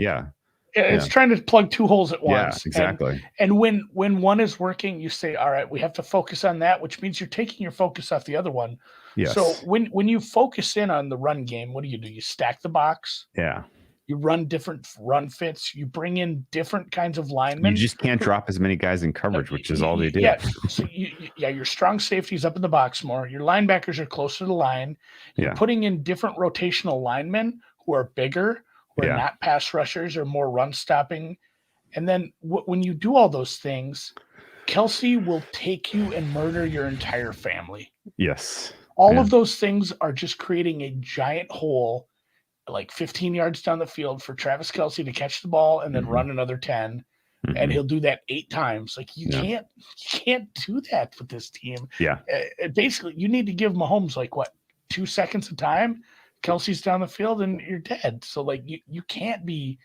it's trying to plug 2 holes at once. Yeah, exactly. And when one is working, you say, all right, we have to focus on that, which means you're taking your focus off the other one. Yes. So when you focus in on the run game, what do? You stack the box. Yeah. You run different run fits. You bring in different kinds of linemen. You just can't drop as many guys in coverage, which is all they do. Yeah. So your strong safety's up in the box more. Your linebackers are closer to the line. You're putting in different rotational linemen who are bigger, who are not pass rushers or more run stopping. And then when you do all those things, Kelsey will take you and murder your entire family. Yes. All of those things are just creating a giant hole like 15 yards down the field for Travis Kelce to catch the ball and then run another 10. And he'll do that 8 times. Like you can't do that with this team. Yeah. Basically, you need to give Mahomes like what 2 seconds of time. Kelsey's down the field and you're dead. So like you can't be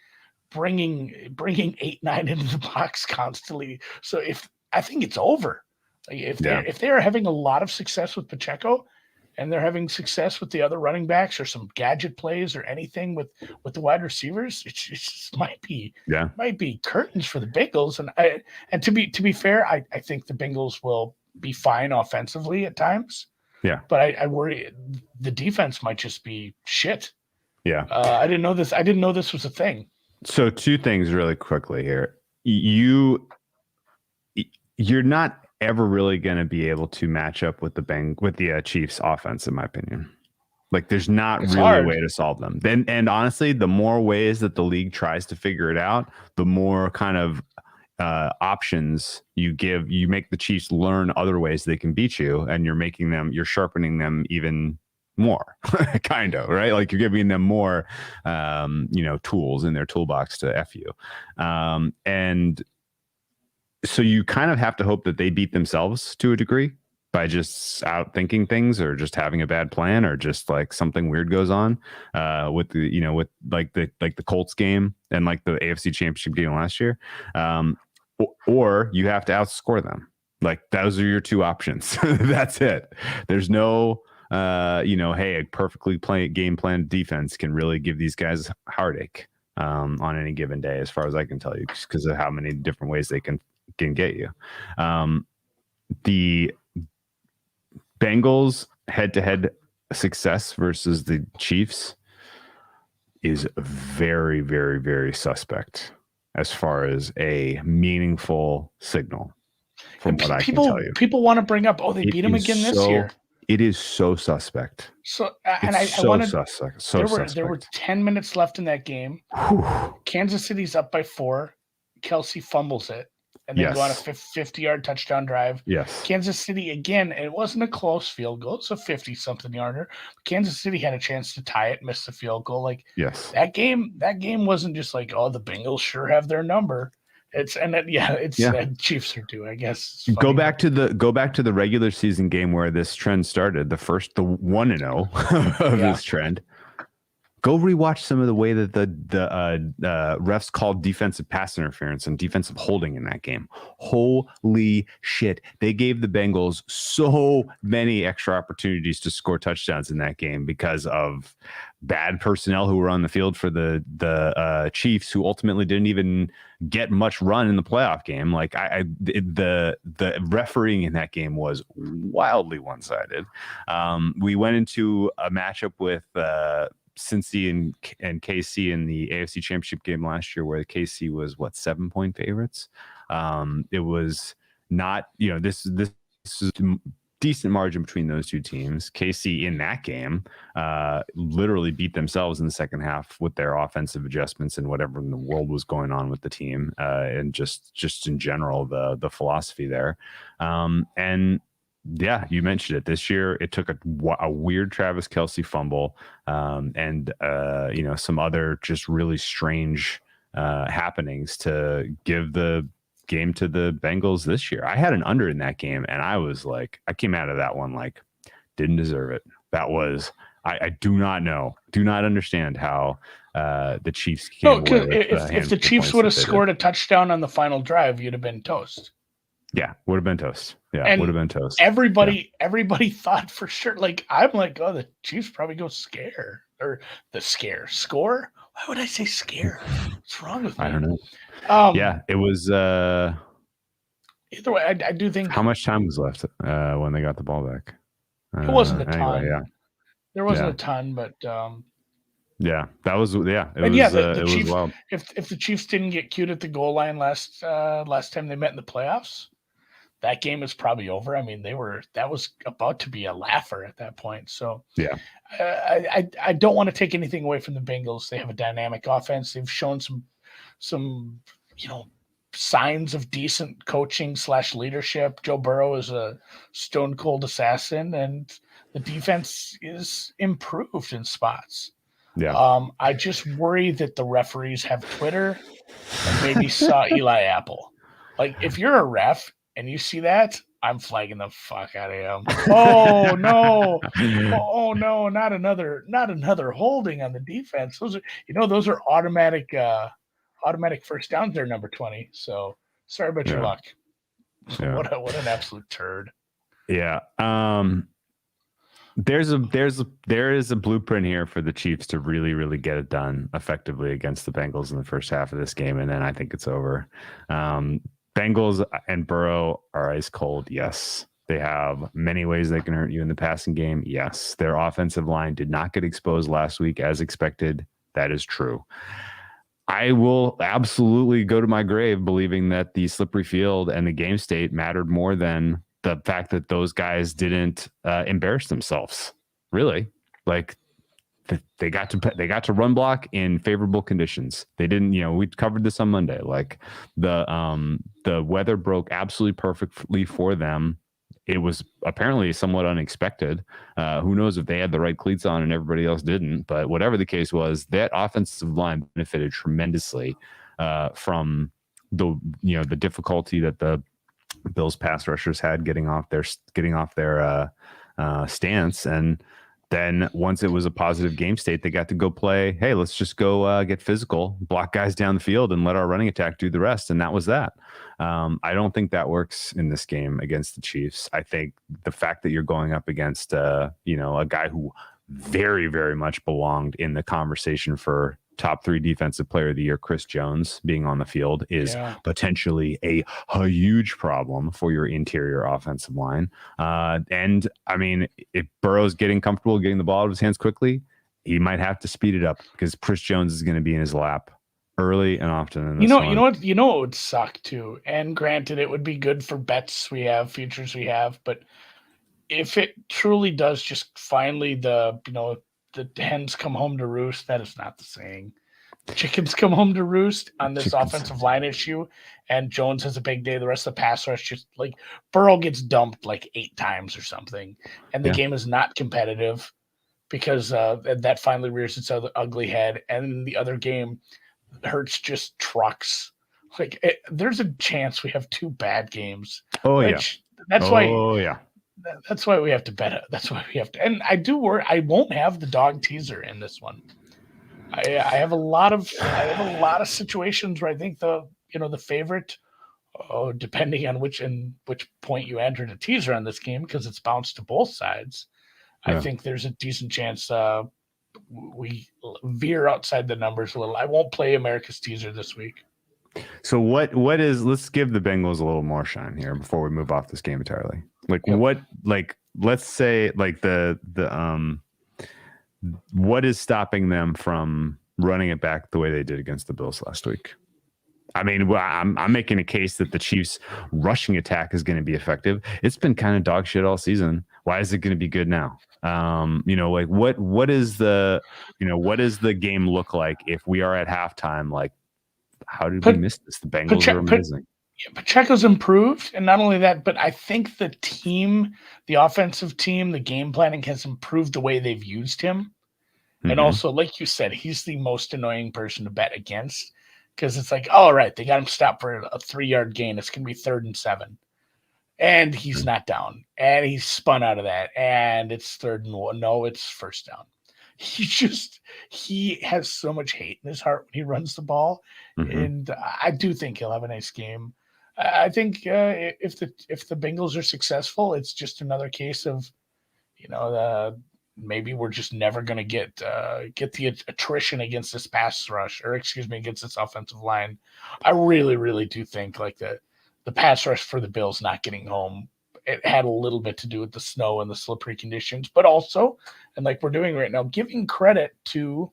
bringing 8-9 into the box constantly. So I think it's over. Like if they're having a lot of success with Pacheco, and they're having success with the other running backs or some gadget plays or anything with the wide receivers, it just might be curtains for the Bengals. And to be fair, I think the Bengals will be fine offensively at times. Yeah. But I worry the defense might just be shit. Yeah. I didn't know this. I didn't know this was a thing. So 2 things really quickly here. You're not ever really going to be able to match up with the Chiefs offense, in my opinion. Like there's not It's really hard. a way to solve them. And honestly, the more ways that the league tries to figure it out, the more kind of options you make the Chiefs learn other ways they can beat you, and you're sharpening them even more, kind of, right? Like you're giving them more, tools in their toolbox to F you. And so you kind of have to hope that they beat themselves to a degree by just out thinking things or just having a bad plan or just like something weird goes on with the Colts game and like the AFC Championship game last year. Or you have to outscore them. Like those are your 2 options. That's it. There's no hey, a perfectly game planned defense can really give these guys heartache on any given day, as far as I can tell you, just because of how many different ways they can get you. The Bengals head-to-head success versus the Chiefs is very, very, very suspect as far as a meaningful signal from what I can tell you. People want to bring up, they beat him again this year. It is so suspect. So suspect. There were 10 minutes left in that game. Kansas City's up by 4. Kelce fumbles it. And then go on a 50-yard touchdown drive. Yes. Kansas City, again, it wasn't a close field goal. It's a 50-something yarder. Kansas City had a chance to tie it, missed the field goal. Like that game wasn't just like, the Bengals sure have their number. Chiefs are due, I guess. Go back to the regular season game where this trend started, the 1-0 of this trend. Go rewatch some of the way that the refs called defensive pass interference and defensive holding in that game. Holy shit. They gave the Bengals so many extra opportunities to score touchdowns in that game because of bad personnel who were on the field for the Chiefs, who ultimately didn't even get much run in the playoff game. Like the refereeing in that game was wildly one-sided. We went into a matchup with Cincy and KC in the AFC Championship game last year, where KC was 7-point favorites. It was not, this is a decent margin between those 2 teams. KC in that game literally beat themselves in the second half with their offensive adjustments and whatever in the world was going on with the team, and just in general the philosophy there. And yeah, you mentioned it. This year, it took a weird Travis Kelce fumble and some other just really strange happenings to give the game to the Bengals this year. I had an under in that game, and I was like, I came out of that one like, didn't deserve it. That was, I do not understand how the Chiefs came away with if the Chiefs would have scored a touchdown on the final drive, you'd have been toast. Yeah, would have been toast. Yeah, would have been toast. Everybody thought for sure. Like I'm like, the Chiefs probably go score. Why would I say scare? What's wrong with me? I don't know. It was. Either way, I do think. How much time was left when they got the ball back? It wasn't a ton. Anyway, there wasn't a ton, but. Yeah, that was It Chiefs, was wild. If the Chiefs didn't get cute at the goal line last time they met in the playoffs, that game is probably over. I mean, that was about to be a laugher at that point. So yeah, I don't want to take anything away from the Bengals. They have a dynamic offense. They've shown some signs of decent coaching / leadership. Joe Burrow is a stone cold assassin, and the defense is improved in spots. Yeah. I just worry that the referees have Twitter and maybe saw Eli Apple. Like, if you're a ref and you see that, I'm flagging the fuck out of him. Oh no. Oh no, not another holding on the defense. Those are automatic first downs there, number 20. So sorry about your Yeah. luck. Yeah. What an absolute turd. Yeah. There is a blueprint here for the Chiefs to really, really get it done effectively against the Bengals in the first half of this game, and then I think it's over. Bengals and Burrow are ice cold. Yes. They have many ways they can hurt you in the passing game. Yes. Their offensive line did not get exposed last week as expected. That is true. I will absolutely go to my grave believing that the slippery field and the game state mattered more than the fact that those guys didn't embarrass themselves. Really, like they got to run block in favorable conditions. They didn't. We covered this on Monday. Like the weather broke absolutely perfectly for them. It was apparently somewhat unexpected. Who knows if they had the right cleats on and everybody else didn't? But whatever the case was, that offensive line benefited tremendously from the difficulty that the Bills pass rushers had getting off their stance. And then once it was a positive game state, they got to go play. Hey, let's just go get physical, block guys down the field, and let our running attack do the rest. And that was that. I don't think that works in this game against the Chiefs. I think the fact that you're going up against a guy who very, very much belonged in the conversation for top 3 defensive player of the year, Chris Jones, being on the field is potentially a huge problem for your interior offensive line. And I mean, if Burrow's getting comfortable getting the ball out of his hands quickly, he might have to speed it up because Chris Jones is going to be in his lap early and often in this one. You know what would suck too. And granted, it would be good for bets we have, futures we have, but if it truly does just finally the hens come home to roost, that is not the saying. Chickens come home to roost on this offensive line issue, and Jones has a big day. The rest of the pass rush, just like Burrow gets dumped like 8 times or something, and the game is not competitive because that finally rears its ugly head. And in the other game, Hurts just trucks. There's a chance we have 2 bad games. That's why. That's why we have to bet it. That's why we have to. And I do worry. I won't have the dog teaser in this one. I have a lot of situations where I think the favorite, depending on which point you entered a teaser on this game, because it's bounced to both sides. I think there's a decent chance we veer outside the numbers a little. I won't play America's teaser this week. So let's give the Bengals a little more shine here before we move off this game entirely. Let's say what is stopping them from running it back the way they did against the Bills last week? I mean, I'm making a case that the Chiefs' rushing attack is going to be effective. It's been kind of dog shit all season. Why is it going to be good now? What is the game look like if we are at halftime? Like, how did we miss this? The Bengals are amazing. Pacheco's improved, and not only that, but I think the offensive team, the game planning has improved the way they've used him. And also, like you said, he's the most annoying person to bet against because it's like, all right, they got him stopped for a 3-yard gain. It's going to be 3rd and 7. And he's not down. And he's spun out of that. And it's 3rd and 1. No, it's 1st down. He has so much hate in his heart when he runs the ball. And I do think he'll have a nice game. I think if the Bengals are successful, it's just another case of, maybe we're just never going to get the attrition against this pass rush, or against this offensive line. I really, really do think like the pass rush for the Bills not getting home, it had a little bit to do with the snow and the slippery conditions, but also, and like we're doing right now, giving credit to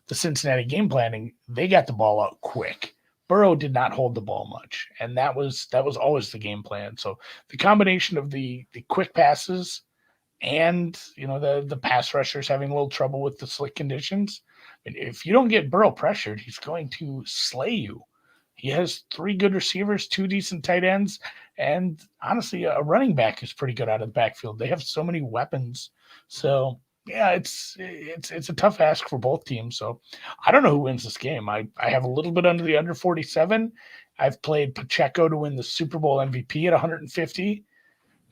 the Cincinnati game planning, they got the ball out quick. Burrow did not hold the ball much, and that was always the game plan. So the combination of the quick passes and the pass rushers having a little trouble with the slick conditions. And if you don't get Burrow pressured, he's going to slay you. He has 3 good receivers, 2 decent tight ends, and honestly, a running back is pretty good out of the backfield. They have so many weapons. So Yeah, it's a tough ask for both teams. So I don't know who wins this game. I have a little bit under the under 47. I've played Pacheco to win the Super Bowl MVP at 150.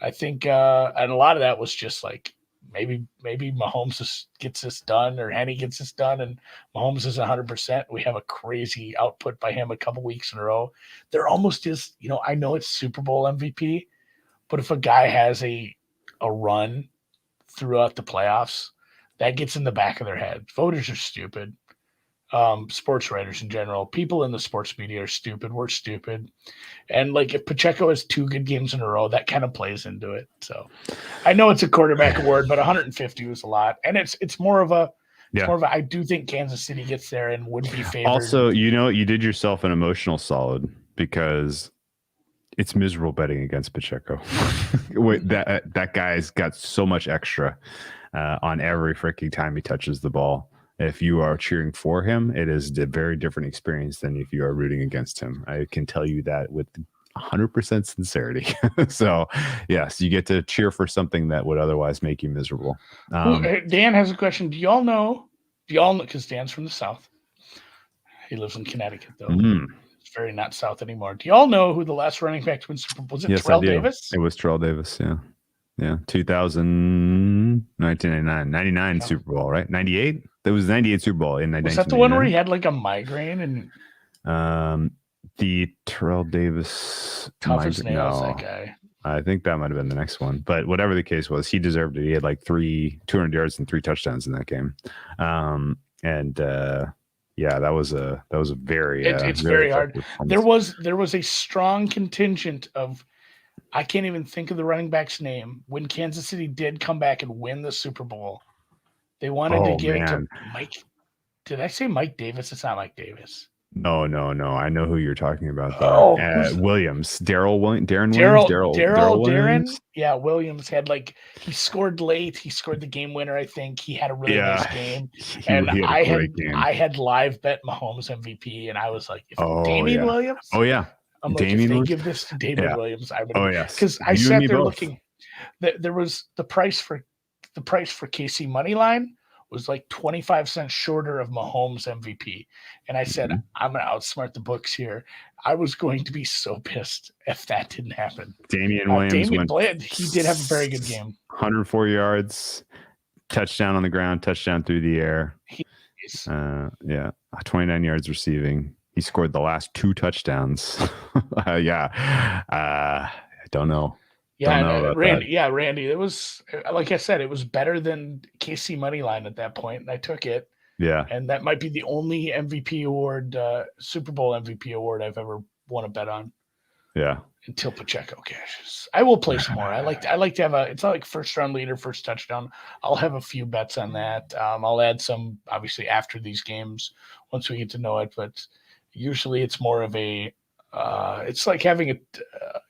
I think, and a lot of that was just like maybe Mahomes gets this done or Henny gets this done, and Mahomes is 100%. We have a crazy output by him a couple weeks in a row. There almost is, I know it's Super Bowl MVP, but if a guy has a run throughout the playoffs, that gets in the back of their head. Voters are stupid. Sports writers in general, people in the sports media are stupid. We're stupid. And like if Pacheco has 2 good games in a row, that kind of plays into it. So I know it's a quarterback award, but 150 was a lot. And it's more of a I do think Kansas City gets there and would be favored. Also, you did yourself an emotional solid because it's miserable betting against Pacheco. Wait, that guy's got so much extra on every freaking time he touches the ball. If you are cheering for him, it is a very different experience than if you are rooting against him. I can tell you that with 100% sincerity. So, yes, you get to cheer for something that would otherwise make you miserable. Dan has a question. Do y'all know, because Dan's from the South. He lives in Connecticut, though. It's very not South anymore. Do y'all know who the last running back to win Super Bowl was? It Terrell Davis? It was Terrell Davis, yeah. Yeah, 1999, 99 Super Bowl, right? 98? There was 98 Super Bowl in 1999. Was that the one where he had like a migraine and the Terrell Davis tough as nails, that guy? I think that might have been the next one. But whatever the case was, he deserved it. He had like 200 yards and 3 touchdowns in that game. Yeah, that was a very it's very hard. There was a strong contingent of, I can't even think of the running back's name, when Kansas City did come back and win the Super Bowl. They wanted to give it to Mike. Did I say Mike Davis? It's not Mike Davis. No. I know who you're talking about there. Williams. Darren Williams. Yeah, Williams had he scored late. He scored the game winner, I think. He had a really nice game. I had live bet Mahomes MVP, and I was like, Damian Williams? Oh, yeah. I'm like, if they give this to Damian Williams, I would. Oh, yes. Because I sat there looking. There was the price for KC money line was like 25 cents shorter of Mahomes MVP. And I said, I'm going to outsmart the books here. I was going to be so pissed if that didn't happen. Damian Williams he did have a very good game. 104 yards, touchdown on the ground, touchdown through the air. 29 yards receiving. He scored the last 2 touchdowns. I don't know. Randy. It was, like I said, it was better than KC money line at that point, and I took it. Yeah, and that might be the only MVP award, Super Bowl MVP award I've ever won a bet on. Yeah, until Pacheco cashes. I will play some more. I like to have it's not like first round leader, first touchdown. I'll have a few bets on that. I'll add some obviously after these games once we get to know it, but usually it's more of a. It's like having a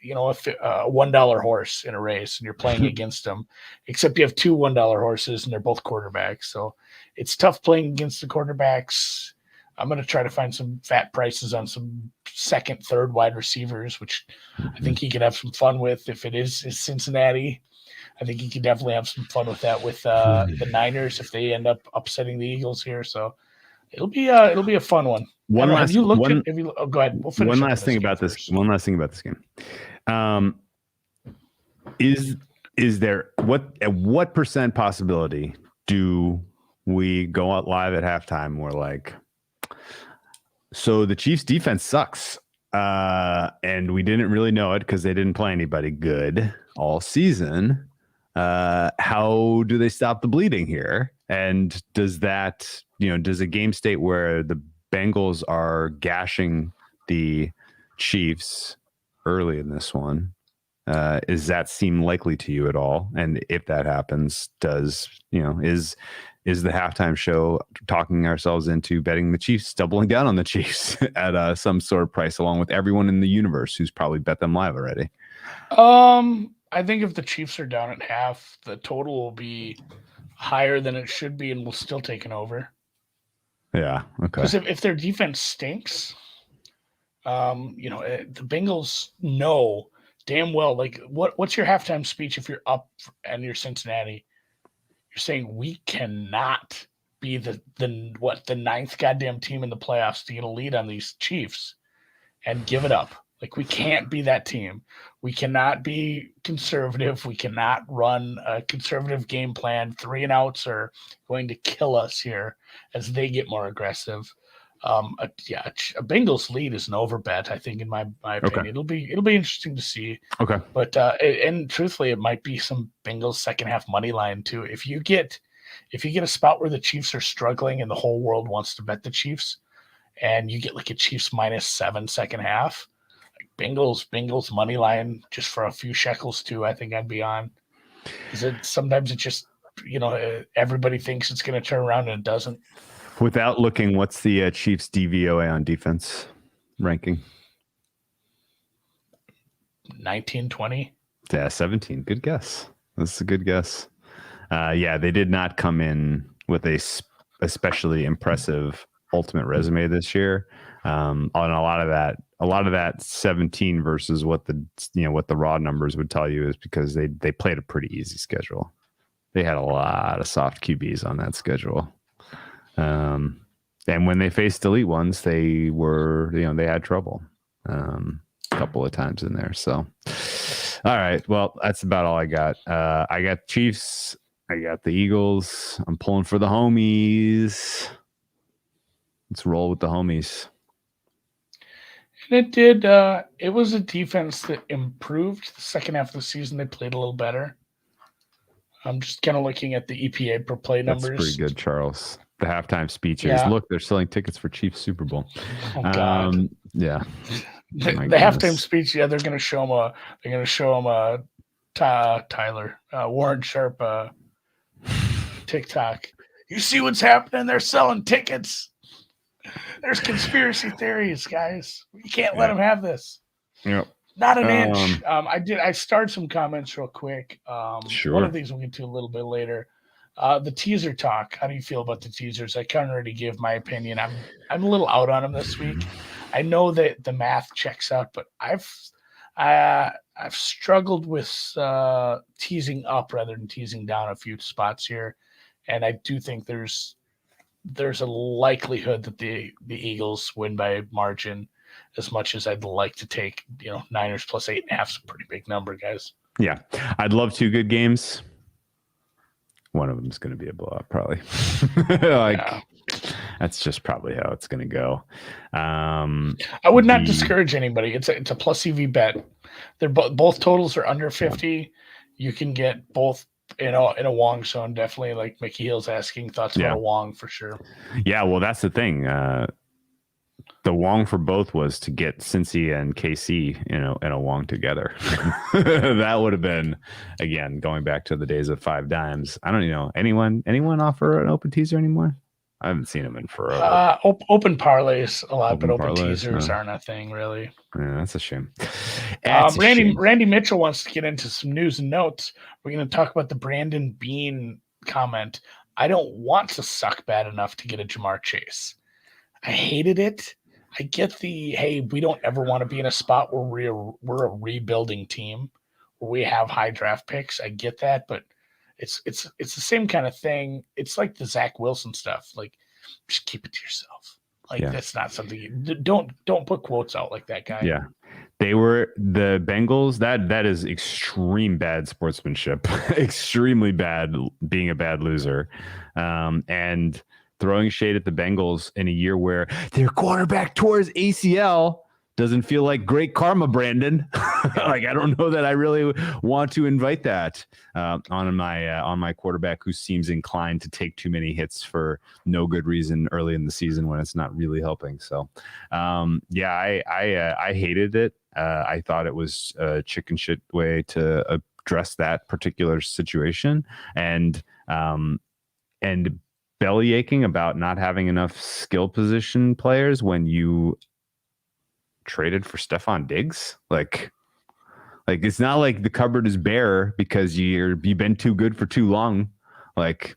$1 horse in a race, and you're playing against them. Except you have 2 $1 horses, and they're both quarterbacks. So it's tough playing against the quarterbacks. I'm going to try to find some fat prices on some second, third wide receivers, which I think he could have some fun with. If it is Cincinnati, I think he could definitely have some fun with that with the Niners if they end up upsetting the Eagles here. So it'll be a fun one. Go ahead. We'll finish. One last thing about this game. Is there what percent possibility do we go out live at halftime? We're like, so the Chiefs defense sucks, and we didn't really know it because they didn't play anybody good all season. How do they stop the bleeding here? And does a game state where the Bengals are gashing the Chiefs early in this one, does that seem likely to you at all? And if that happens, is the halftime show talking ourselves into betting the Chiefs, doubling down on the Chiefs at some sort of price, along with everyone in the universe who's probably bet them live already? I think if the Chiefs are down at half, the total will be higher than it should be, and we'll still take an over. Yeah. Okay. Because if their defense stinks, the Bengals know damn well, what's your halftime speech if you're up and you're Cincinnati? You're saying we cannot be the ninth goddamn team in the playoffs to get a lead on these Chiefs and give it up. Like, we can't be that team. We cannot be conservative. We cannot run a conservative game plan. 3-and-outs are going to kill us here as they get more aggressive. A Bengals lead is an overbet, I think, in my opinion. Okay. It'll be interesting to see. Okay. But and truthfully, it might be some Bengals second half money line too. If you get a spot where the Chiefs are struggling and the whole world wants to bet the Chiefs, and you get like a Chiefs -7 second half, like Bengals money line just for a few shekels too, I think I'd be on. Because sometimes it just, everybody thinks it's going to turn around and it doesn't. Without looking, what's the Chiefs DVOA on defense ranking? 19, 20. Yeah, 17. Good guess. That's a good guess. They did not come in with a especially impressive ultimate resume this year. On a lot of that 17 versus what the raw numbers would tell you is because they played a pretty easy schedule. They had a lot of soft QBs on that schedule. And when they faced elite ones, they had trouble a couple of times in there. So, all right. Well, that's about all I got. I got Chiefs. I got the Eagles. I'm pulling for the homies. Let's roll with the homies. And it did. It was a defense that improved the second half of the season. They played a little better. I'm just kind of looking at the EPA per play numbers. That's pretty good, Charles. The halftime speech is, look, they're selling tickets for Chiefs Super Bowl. Oh God. Yeah. The halftime speech. Yeah, they're going to show him Tyler Warren Sharp TikTok. You see what's happening? They're selling tickets. There's conspiracy theories, guys. You can't let them have this. Yep. Not an inch. I started some comments real quick. Sure. One of these we'll get to a little bit later. The teaser talk. How do you feel about the teasers? I kind of already gave my opinion. I'm a little out on them this week. I know that the math checks out, but I've struggled with teasing up rather than teasing down a few spots here, and I do think there's a likelihood that the Eagles win by margin. As much as I'd like to take, Niners plus 8.5 is a pretty big number, guys. Yeah, I'd love 2 good games. One of them is going to be a blowout, probably. That's just probably how it's going to go. I would not discourage anybody. It's a plus EV bet. They're both totals are under 50. You can get both in a Wong zone, definitely. Like Mickey Hill's asking thoughts about a Wong for sure. Yeah, well, that's the thing. The Wong for both was to get Cincy and KC, in a Wong together. That would have been, again, going back to the days of 5 dimes. I don't know. Anyone offer an open teaser anymore? I haven't seen them in forever. Open parlays a lot, but open teasers aren't a thing, really. Yeah, that's a shame. Randy Mitchell wants to get into some news and notes. We're going to talk about the Brandon Bean comment. I don't want to suck bad enough to get a Jamar Chase. I hated it. I get hey, we don't ever want to be in a spot where we're a rebuilding team, where we have high draft picks. I get that, but it's the same kind of thing. It's like the Zach Wilson stuff. Like, just keep it to yourself. Like, that's not something don't put quotes out like that, guy. Yeah. They were the Bengals. That is extreme bad sportsmanship, extremely bad, being a bad loser. And throwing shade at the Bengals in a year where their quarterback tore his ACL doesn't feel like great karma, Brandon. Like, I don't know that I really want to invite that on my quarterback who seems inclined to take too many hits for no good reason early in the season when it's not really helping. So, I hated it. I thought it was a chicken shit way to address that particular situation, and belly aching about not having enough skill position players when you traded for Stephon Diggs. Like it's not like the cupboard is bare because you've been too good for too long. Like,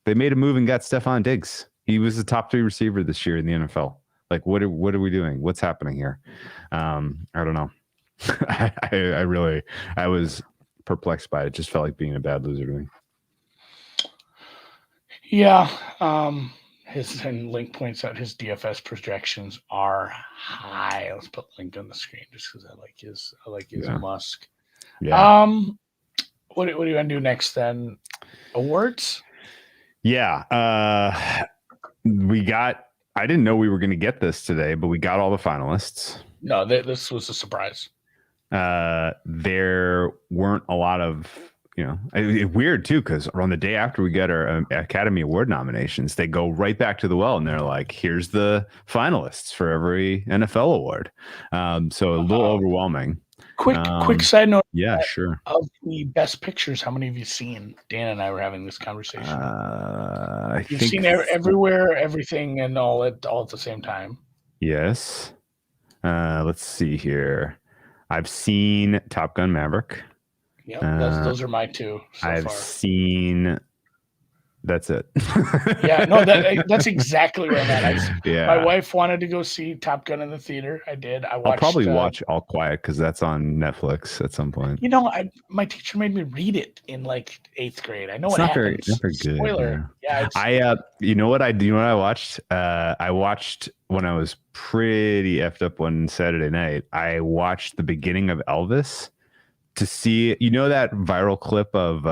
they made a move and got Stephon Diggs. He was the top 3 receiver this year in the NFL. Like, what are we doing? What's happening here? I don't know. I was perplexed by it. It just felt like being a bad loser to me. Yeah. And Link points out his DFS projections are high. Let's put Link on the screen just because I like his Yeah. Musk. Yeah. What do you want to do next then? Awards? Yeah. I didn't know we were going to get this today, but we got all the finalists. No, this was a surprise. There weren't a lot of, weird too, because on the day after we get our Academy Award nominations, they go right back to the well and they're like, here's the finalists for every NFL award. So a little overwhelming. Quick side note. Yeah, sure. Of the best pictures, how many have you seen? Dan and I were having this conversation. You've seen everywhere, everything, and all at the same time. Yes. Let's see here. I've seen Top Gun Maverick. Yeah, those are my two so I've far. seen. That's it. Yeah, no, that's exactly where I'm at. Yeah. My wife wanted to go see Top Gun in the theater. I did. I'll probably watch All Quiet because that's on Netflix at some point. My teacher made me read it in like 8th grade. I know it's what not happens. Very good. Spoiler. Yeah. You know what I watched? I watched when I was pretty effed up one Saturday night. I watched the beginning of Elvis. To see, that viral clip of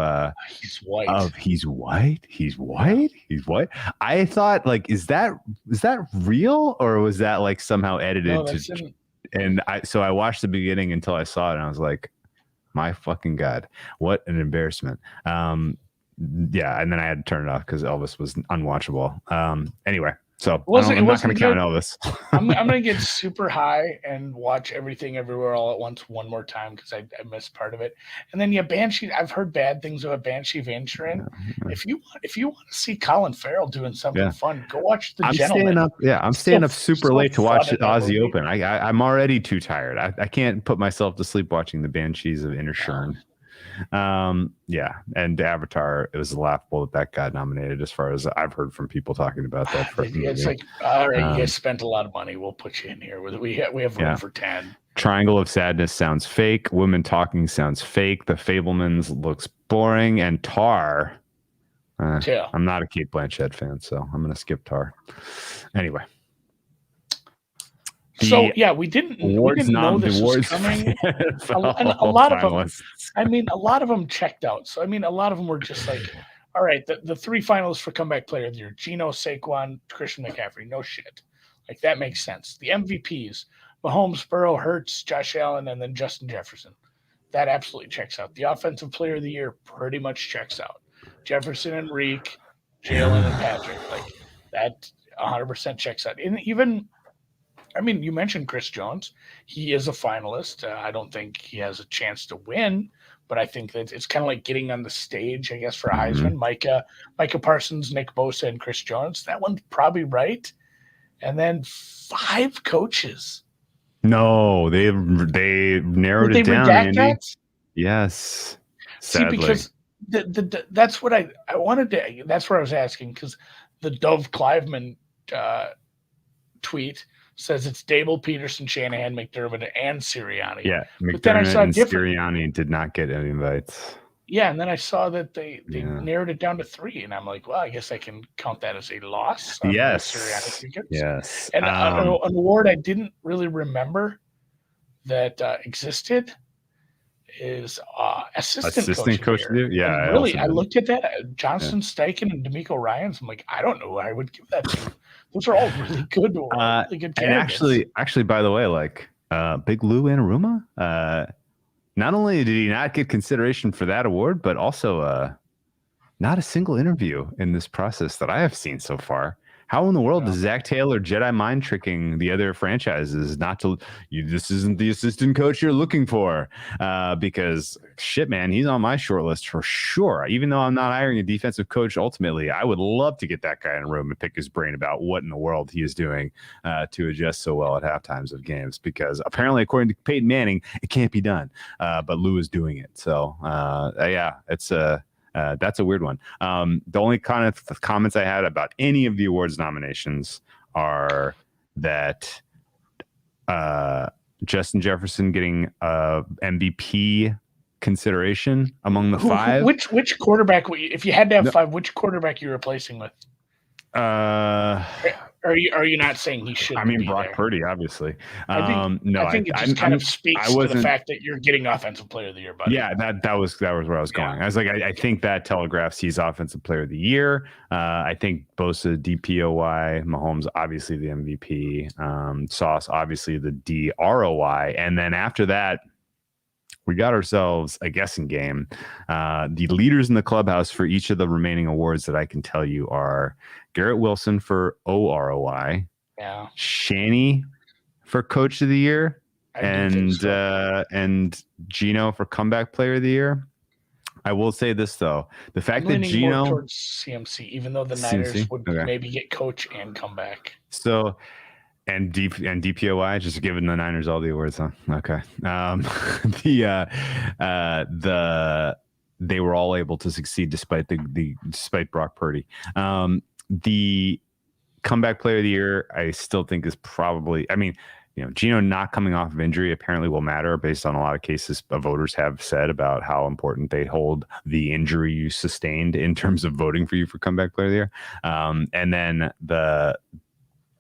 he's white. He's white. I thought, like, is that real, or was that like somehow edited and I watched the beginning until I saw it and I was like, my fucking God, what an embarrassment. Yeah, and then I had to turn it off because Elvis was unwatchable. Anyway. So I'm not going to count Elvis. I'm going to get super high and watch Everything Everywhere All at Once one more time because I missed part of it. And then Banshee. I've heard bad things about Banshee of Inisherin. If you want to see Colin Farrell doing something fun, go watch The Gentleman. I'm staying up super late to watch Aussie Open. I'm already too tired. I can't put myself to sleep watching the Banshees of Inisherin. And Avatar, it was laughable that got nominated as far as I've heard from people talking about that. It's like, all right, you guys spent a lot of money, we'll put you in here. We have room for 10. Triangle of Sadness sounds fake. Women Talking sounds fake. The Fablemans looks boring. And Tar, I'm not a Kate Blanchett fan, so I'm going to skip Tar. Anyway. We didn't know this was coming. A lot of them, a lot of them checked out. So, a lot of them were just like, all right, the 3 finalists for Comeback Player of the Year, Geno, Saquon, Christian McCaffrey, no shit. Like, that makes sense. The MVPs, Mahomes, Burrow, Hurts, Josh Allen, and then Justin Jefferson. That absolutely checks out. The Offensive Player of the Year pretty much checks out. Jefferson and Reek, Jalen and Patrick. Like, that 100% checks out. And even... you mentioned Chris Jones. He is a finalist. I don't think he has a chance to win, but I think that it's kind of like getting on the stage, I guess, for Heisman. Micah Parsons, Nick Bosa, and Chris Jones. That one's probably right. And then 5 coaches. No, they narrowed it down, Andy. That? Yes. Sadly. See, because that's what I wanted to. That's what I was asking, because the Dove Cliveman tweet says it's Dable, Peterson, Shanahan, McDermott, and Sirianni. Yeah, but then I saw Sirianni did not get any invites. Yeah, and then I saw that they narrowed it down to 3, and I'm like, well, I guess I can count that as a loss. Yes. Sirianni tickets. Yes. And an award I didn't really remember that existed is assistant coach of the year. Yeah, I looked at that. Johnston Steichen and D'Amico Ryans. I'm like, I don't know who I would give that to. Those are all really good. Really good candidates. And actually, by the way, like Big Lou Anarumo, not only did he not get consideration for that award, but also not a single interview in this process that I have seen so far. How in the world does Zach Taylor Jedi mind tricking the other franchises not to? This isn't the assistant coach you're looking for, because shit, man, he's on my short list for sure. Even though I'm not hiring a defensive coach, ultimately, I would love to get that guy in a room and pick his brain about what in the world he is doing to adjust so well at halftimes of games. Because apparently, according to Peyton Manning, it can't be done, but Lou is doing it. So it's that's a weird one. The only kind of comments I had about any of the awards nominations are that Justin Jefferson getting MVP consideration among the five. Which quarterback? If you had to have No. five, which quarterback you replacing with? Are you not saying he shouldn't? I mean, be Brock there? Purdy, obviously. I think it just kind of speaks to the fact that you're getting Offensive Player of the Year, buddy. Yeah, that was where I was going. I was like, I think that telegraphs he's Offensive Player of the Year. I think Bosa, DPOY, Mahomes, obviously the MVP, Sauce, obviously the DROI, and then after that, we got ourselves a guessing game. The leaders in the clubhouse for each of the remaining awards that I can tell you are Garrett Wilson for OROI, Shanny for Coach of the Year, and Gino for Comeback Player of the Year. I will say this though: the fact that Gino more towards CMC, even though the Niners would maybe get Coach and Comeback. So. And DPOI, just giving the Niners all the awards, huh? Okay. They were all able to succeed despite despite Brock Purdy. The Comeback Player of the Year, I still think is probably. I mean, Gino not coming off of injury apparently will matter based on a lot of cases voters have said about how important they hold the injury you sustained in terms of voting for you for Comeback Player of the Year. And then the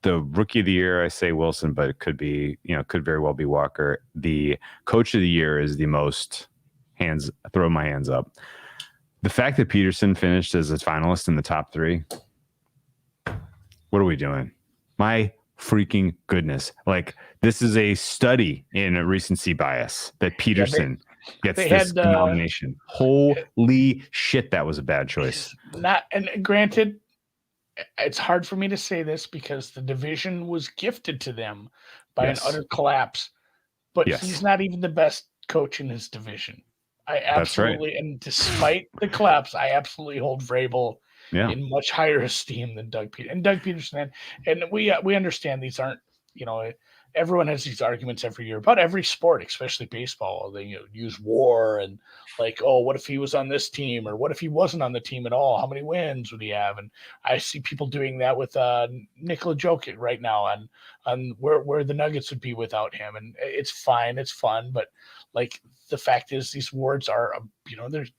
Rookie of the Year, I say Wilson, but it could be, could very well be Walker. The Coach of the Year is the most throw my hands up. The fact that Peterson finished as a finalist in the top three, what are we doing? My freaking goodness. Like, this is a study in a recency bias that Peterson gets this nomination. Holy shit, that was a bad choice. And granted, it's hard for me to say this because the division was gifted to them by an utter collapse, but he's not even the best coach in his division. I absolutely, and despite the collapse, I absolutely hold Vrabel in much higher esteem than Doug Peterson. And Doug Peterson, and we understand these aren't, everyone has these arguments every year about every sport, especially baseball. They use WAR and like, oh, what if he was on this team, or what if he wasn't on the team at all? How many wins would he have? And I see people doing that with Nikola Jokic right now on where the Nuggets would be without him. And it's fine, it's fun, but like the fact is, these awards are,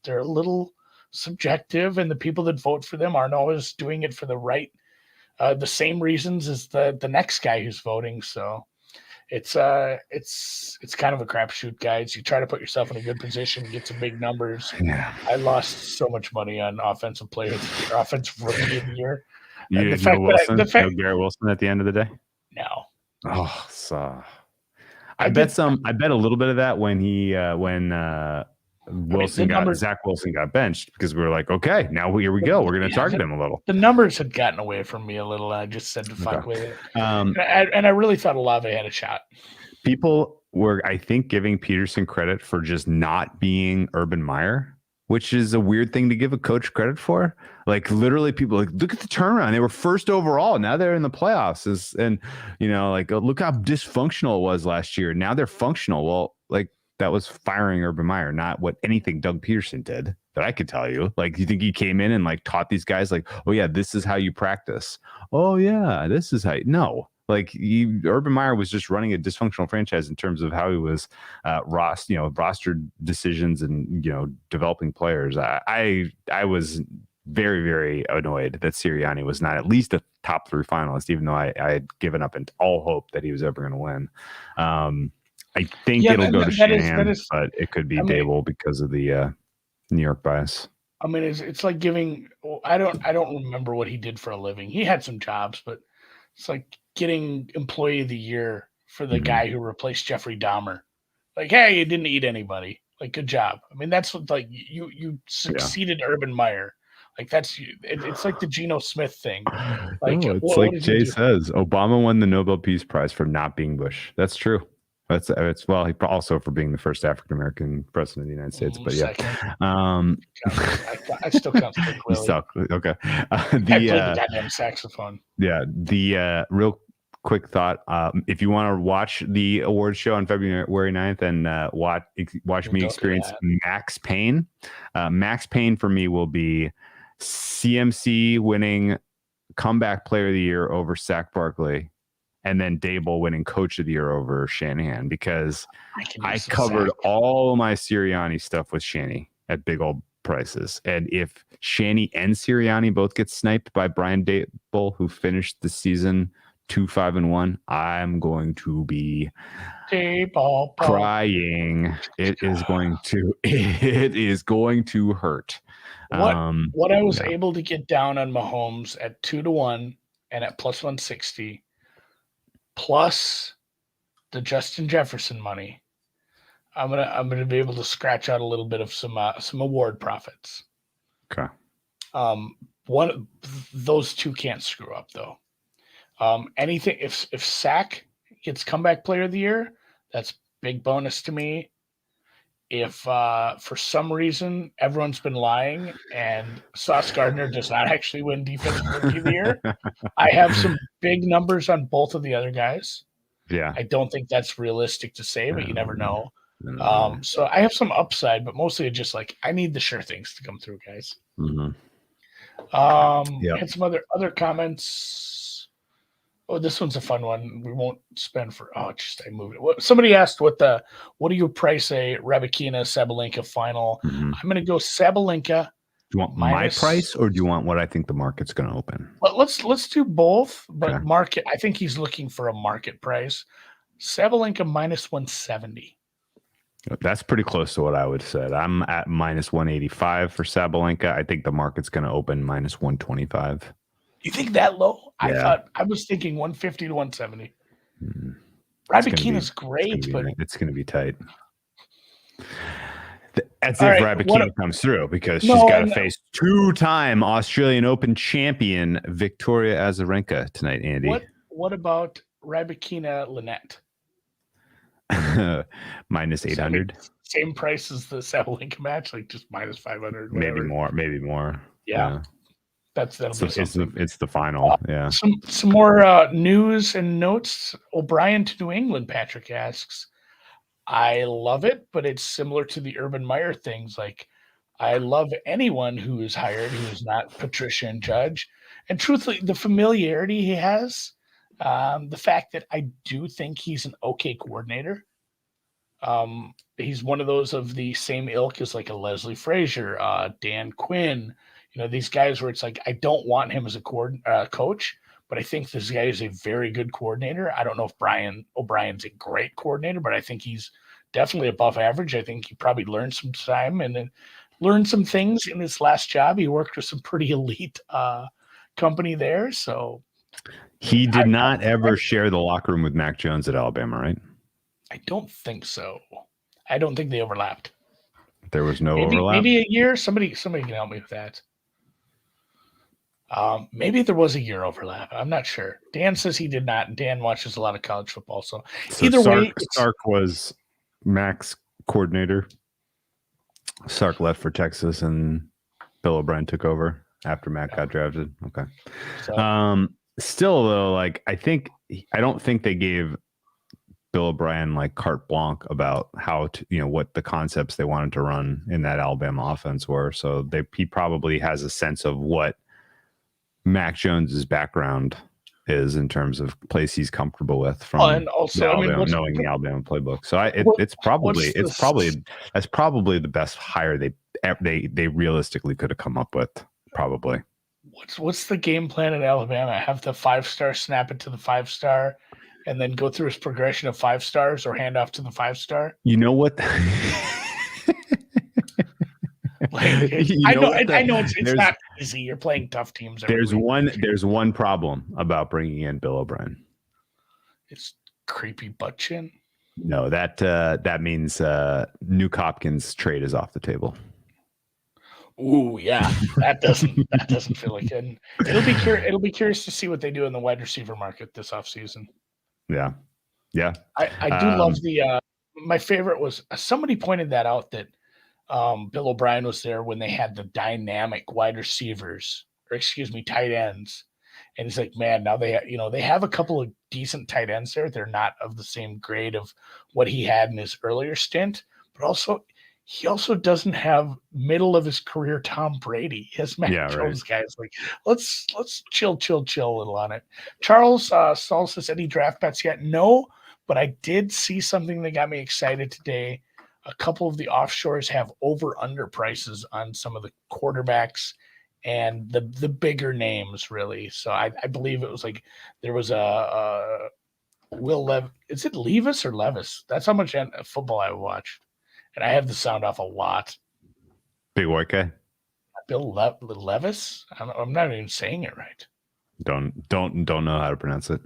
they're a little subjective, and the people that vote for them aren't always doing it for the same reasons as the next guy who's voting. So it's kind of a crapshoot, guys. You try to put yourself in a good position, get some big numbers. Yeah. I lost so much money on offensive Rookie of the Year. You didn't know Wilson? No Garrett Wilson at the end of the day? No. Oh, so I bet a little bit of that when Zach Wilson got benched, because we were like, okay, now here we go. We're going to target him a little. The numbers had gotten away from me a little. I just said to fuck with it. And I really thought Olave had a shot. People were, I think, giving Peterson credit for just not being Urban Meyer, which is a weird thing to give a coach credit for. Like, literally, people look at the turnaround. They were first overall. Now they're in the playoffs. Look how dysfunctional it was last year. Now they're functional. Well, that was firing Urban Meyer, not what anything Doug Peterson did that I could tell you. Like, you think he came in and taught these guys oh yeah, this is how you practice. Oh yeah, this is how no. Urban Meyer was just running a dysfunctional franchise in terms of how he was roster decisions and developing players. I was very, very annoyed that Sirianni was not at least a top 3 finalist, even though I had given up all hope that he was ever going to win. I think it'll go to Shanahan, but it could be Dable because of the New York bias. I mean, it's like giving. I don't remember what he did for a living. He had some jobs, but it's like getting Employee of the Year for the guy who replaced Jeffrey Dahmer. Like, hey, you didn't eat anybody. Like, good job. I mean, that's what you succeeded Urban Meyer. It's like the Geno Smith thing. Like Jay says, Obama won the Nobel Peace Prize for not being Bush. That's true. He also for being the first African American president of the United States. But yeah, I still count. Okay. I played the goddamn saxophone. Yeah. The real quick thought: if you want to watch the awards show on February 9th and watch me experience Max Payne, Max Payne for me will be CMC winning Comeback Player of the Year over Sack Barkley, and then Dable winning Coach of the Year over Shanahan, because I some covered sack. all my Sirianni stuff with Shanny at big old prices. And if Shanny and Sirianni both get sniped by Brian Dable, who finished the season 2-5-1, I'm going to be crying. It is going to hurt. What I was able to get down on Mahomes at 2-1 and at plus 160, plus the Justin Jefferson money, I'm gonna be able to scratch out a little bit of some award profits. Okay. Those two can't screw up though. Anything if Sack gets comeback player of the year, that's big bonus to me. If for some reason everyone's been lying and Sauce Gardner does not actually win defensive rookie of the year, I have some big numbers on both of the other guys. Yeah. I don't think that's realistic to say, but you never know. No. So I have some upside, but mostly just like I need the sure things to come through, guys. Mm-hmm. Had some other comments. Oh, this one's a fun one. We won't spend for. I moved it. Somebody asked what do you price a Rabikina Sabalenka final? Mm-hmm. I'm going to go Sabalenka. Do you want my price, or do you want what I think the market's going to open? Well, let's do both. But okay. Market, I think he's looking for a market price. Sabalenka minus 170. That's pretty close to what I would have said. I'm at minus 185 for Sabalenka. I think the market's going to open minus 125. You think that low? Yeah. I was thinking 150 to 170. Rabikina's great, but it's going to be tight. As if Rabikina comes through, because she's got to face two-time Australian Open champion Victoria Azarenka tonight, Andy. What about Rabikina Lynette? Minus 800. Same price as the Sabalenka match, like just minus 500. Maybe more. Yeah. It's the final. Yeah. Some more news and notes. O'Brien to New England, Patrick asks. I love it, but it's similar to the Urban Meyer things. Like, I love anyone who is hired who is not Patricia and Judge. And truthfully, the familiarity he has, the fact that I do think he's an okay coordinator. He's one of those of the same ilk as like a Leslie Frazier, Dan Quinn. You know, these guys where it's like, I don't want him as a coach, but I think this guy is a very good coordinator. I don't know if O'Brien's a great coordinator, but I think he's definitely above average. I think he probably learned some time and then learned some things in his last job. He worked with some pretty elite company there. So he did not ever share the locker room with Mac Jones at Alabama, right? I don't think so. I don't think they overlapped. There was no overlap? Maybe a year. Somebody can help me with that. Maybe there was a year overlap. I'm not sure. Dan says he did not. Dan watches a lot of college football. So either way. Sark was Mac's coordinator. Sark left for Texas and Bill O'Brien took over after Mac got drafted. Okay. So, still though, like I don't think they gave Bill O'Brien like carte blanche about how to, what the concepts they wanted to run in that Alabama offense were. So he probably has a sense of what Mac Jones's background is in terms of place he's comfortable with from and also, knowing the Alabama playbook. So that's probably the best hire they realistically could have come up with. Probably. What's the game plan in Alabama? Have the 5-star snap it to the 5-star and then go through his progression of 5 stars or hand off to the 5-star? You know what? I know it's not easy. You're playing tough teams. There's one problem about bringing in Bill O'Brien. It's creepy butt chin. No, that means Nuke Hopkins' trade is off the table. Ooh, yeah, that doesn't feel like it. It'll be curious to see what they do in the wide receiver market this offseason. Yeah. I do love the. My favorite was somebody pointed that out that. Bill O'Brien was there when they had the dynamic wide receivers, tight ends. And he's like, man, now they have a couple of decent tight ends there. They're not of the same grade of what he had in his earlier stint, but also he also doesn't have middle of his career Tom Brady. He has Mac Jones guys. Like, let's chill a little on it. Charles Saul says, any draft bets yet? No, but I did see something that got me excited today. A couple of the offshores have over-under prices on some of the quarterbacks and the bigger names, really. So I believe it was like there was a Will Lev. Is it Levis or Levis? That's how much football I watched. And I have the sound off a lot. Big white guy. Bill Levis. I'm not even saying it right. Don't know how to pronounce it.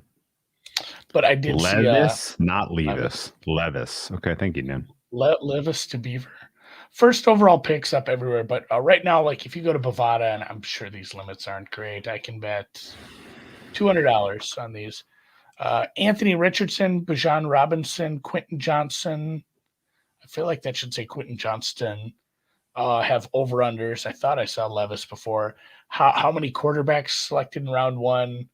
But I did Levis, see not Levis. Levis. Okay, thank you, Nan. Levis to Beaver. First overall picks up everywhere, but right now, like if you go to Bovada, and I'm sure these limits aren't great, I can bet $200 on these. Anthony Richardson, Bijan Robinson, Quentin Johnson. I feel like that should say Quentin Johnston. Have over-unders. I thought I saw Levis before. How many quarterbacks selected in round one?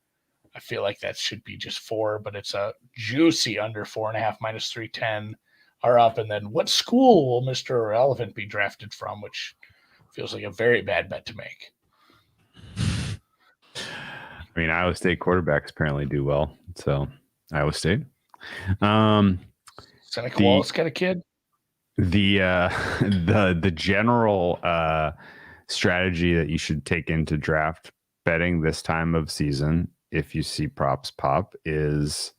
I feel like that should be just 4, but it's a juicy under 4.5 minus 310 are up. And then what school will Mr. Irrelevant be drafted from, which feels like a very bad bet to make. I mean, Iowa State quarterbacks apparently do well. So Iowa State. Seneca Wallace got a kid. The general strategy that you should take into draft betting this time of season, if you see props pop, is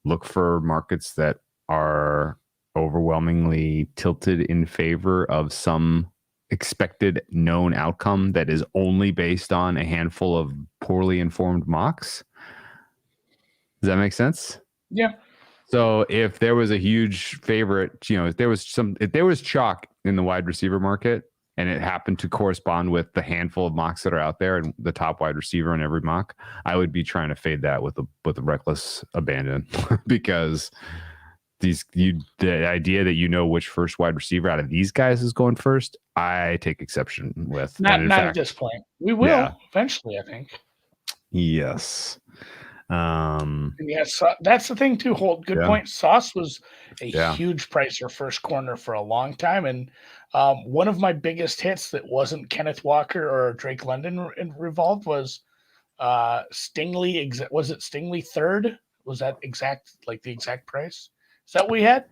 look for markets that are overwhelmingly tilted in favor of some expected known outcome that is only based on a handful of poorly informed mocks. Does that make sense? Yeah. So if there was a huge favorite, if there was chalk in the wide receiver market and it happened to correspond with the handful of mocks that are out there and the top wide receiver in every mock, I would be trying to fade that with a reckless abandon because the idea that which first wide receiver out of these guys is going first, I take exception with. Not at this point. We will eventually, I think. Yes. Yes, that's the thing too. Holt, good point. Sauce was a huge price for first corner for a long time, and one of my biggest hits that wasn't Kenneth Walker or Drake London involved was Stingley. Was it Stingley third? Was that the exact price? Is that what we had?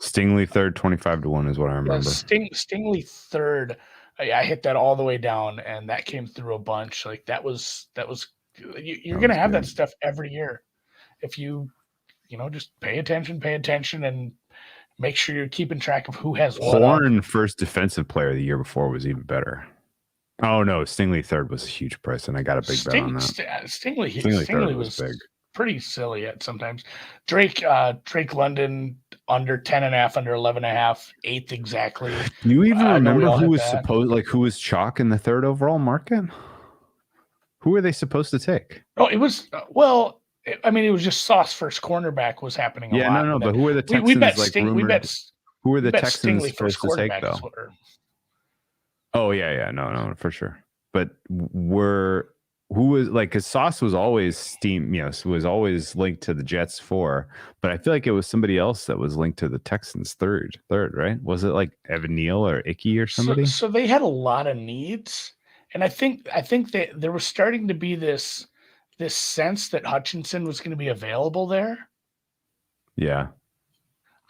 Stingley third, 25-1 is what I remember. Stingley third. I hit that all the way down, and that came through a bunch. Like that was. You're going to have that stuff every year if you just pay attention and make sure you're keeping track of who has what. Horn first defensive player the year before was even better. Oh no, Stingley third was a huge price, and I got a big bet on that. Stingley was big. Pretty silly at sometimes. Drake London under 10.5, under 11.5, eighth exactly. Do you even remember who was chalk in the third overall market? Who are they supposed to take? Oh, it was it was just Sauce first cornerback was happening. But who are the Texans? Who are the Texans Stingley supposed to take though? Oh no, for sure. But because Sauce was always was always linked to the Jets 4, but I feel like it was somebody else that was linked to the Texans third, right? Was it like Evan Neal or Icky or somebody? So they had a lot of needs. And I think that there was starting to be this sense that Hutchinson was going to be available there. Yeah.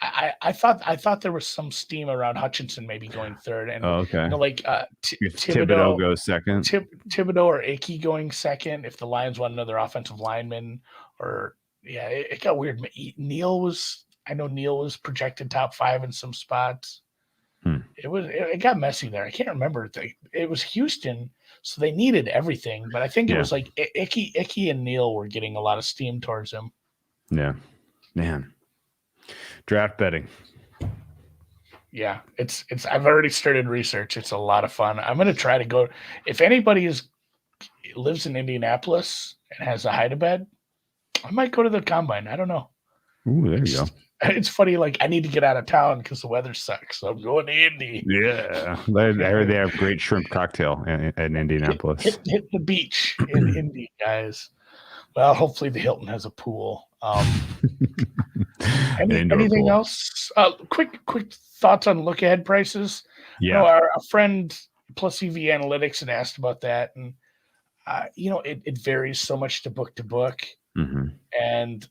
I thought there was some steam around Hutchinson maybe going third. And if Thibodeau goes second. Thibodeau or Icky going second if the Lions want another offensive lineman. Or it got weird. Neal was projected top 5 in some spots. It got messy there. I can't remember. It was Houston, so they needed everything. But I think it was like Icky and Neal were getting a lot of steam towards him. Yeah, man. Draft betting. Yeah, it's. I've already started research. It's a lot of fun. I'm gonna try to go. If anybody lives in Indianapolis and has a hide-a-bed, I might go to the combine. I don't know. Ooh, there you go. It's funny, like I need to get out of town because the weather sucks. So I'm going to Indy. Yeah, I heard they have great shrimp cocktail in Indianapolis. Hit the beach in Indy, guys. Well, hopefully the Hilton has a pool. An indoor Anything pool. else? Quick thoughts on look ahead prices. I know Yeah. our friend Plus EV Analytics had asked about that, and it varies so much to book. Hmm. And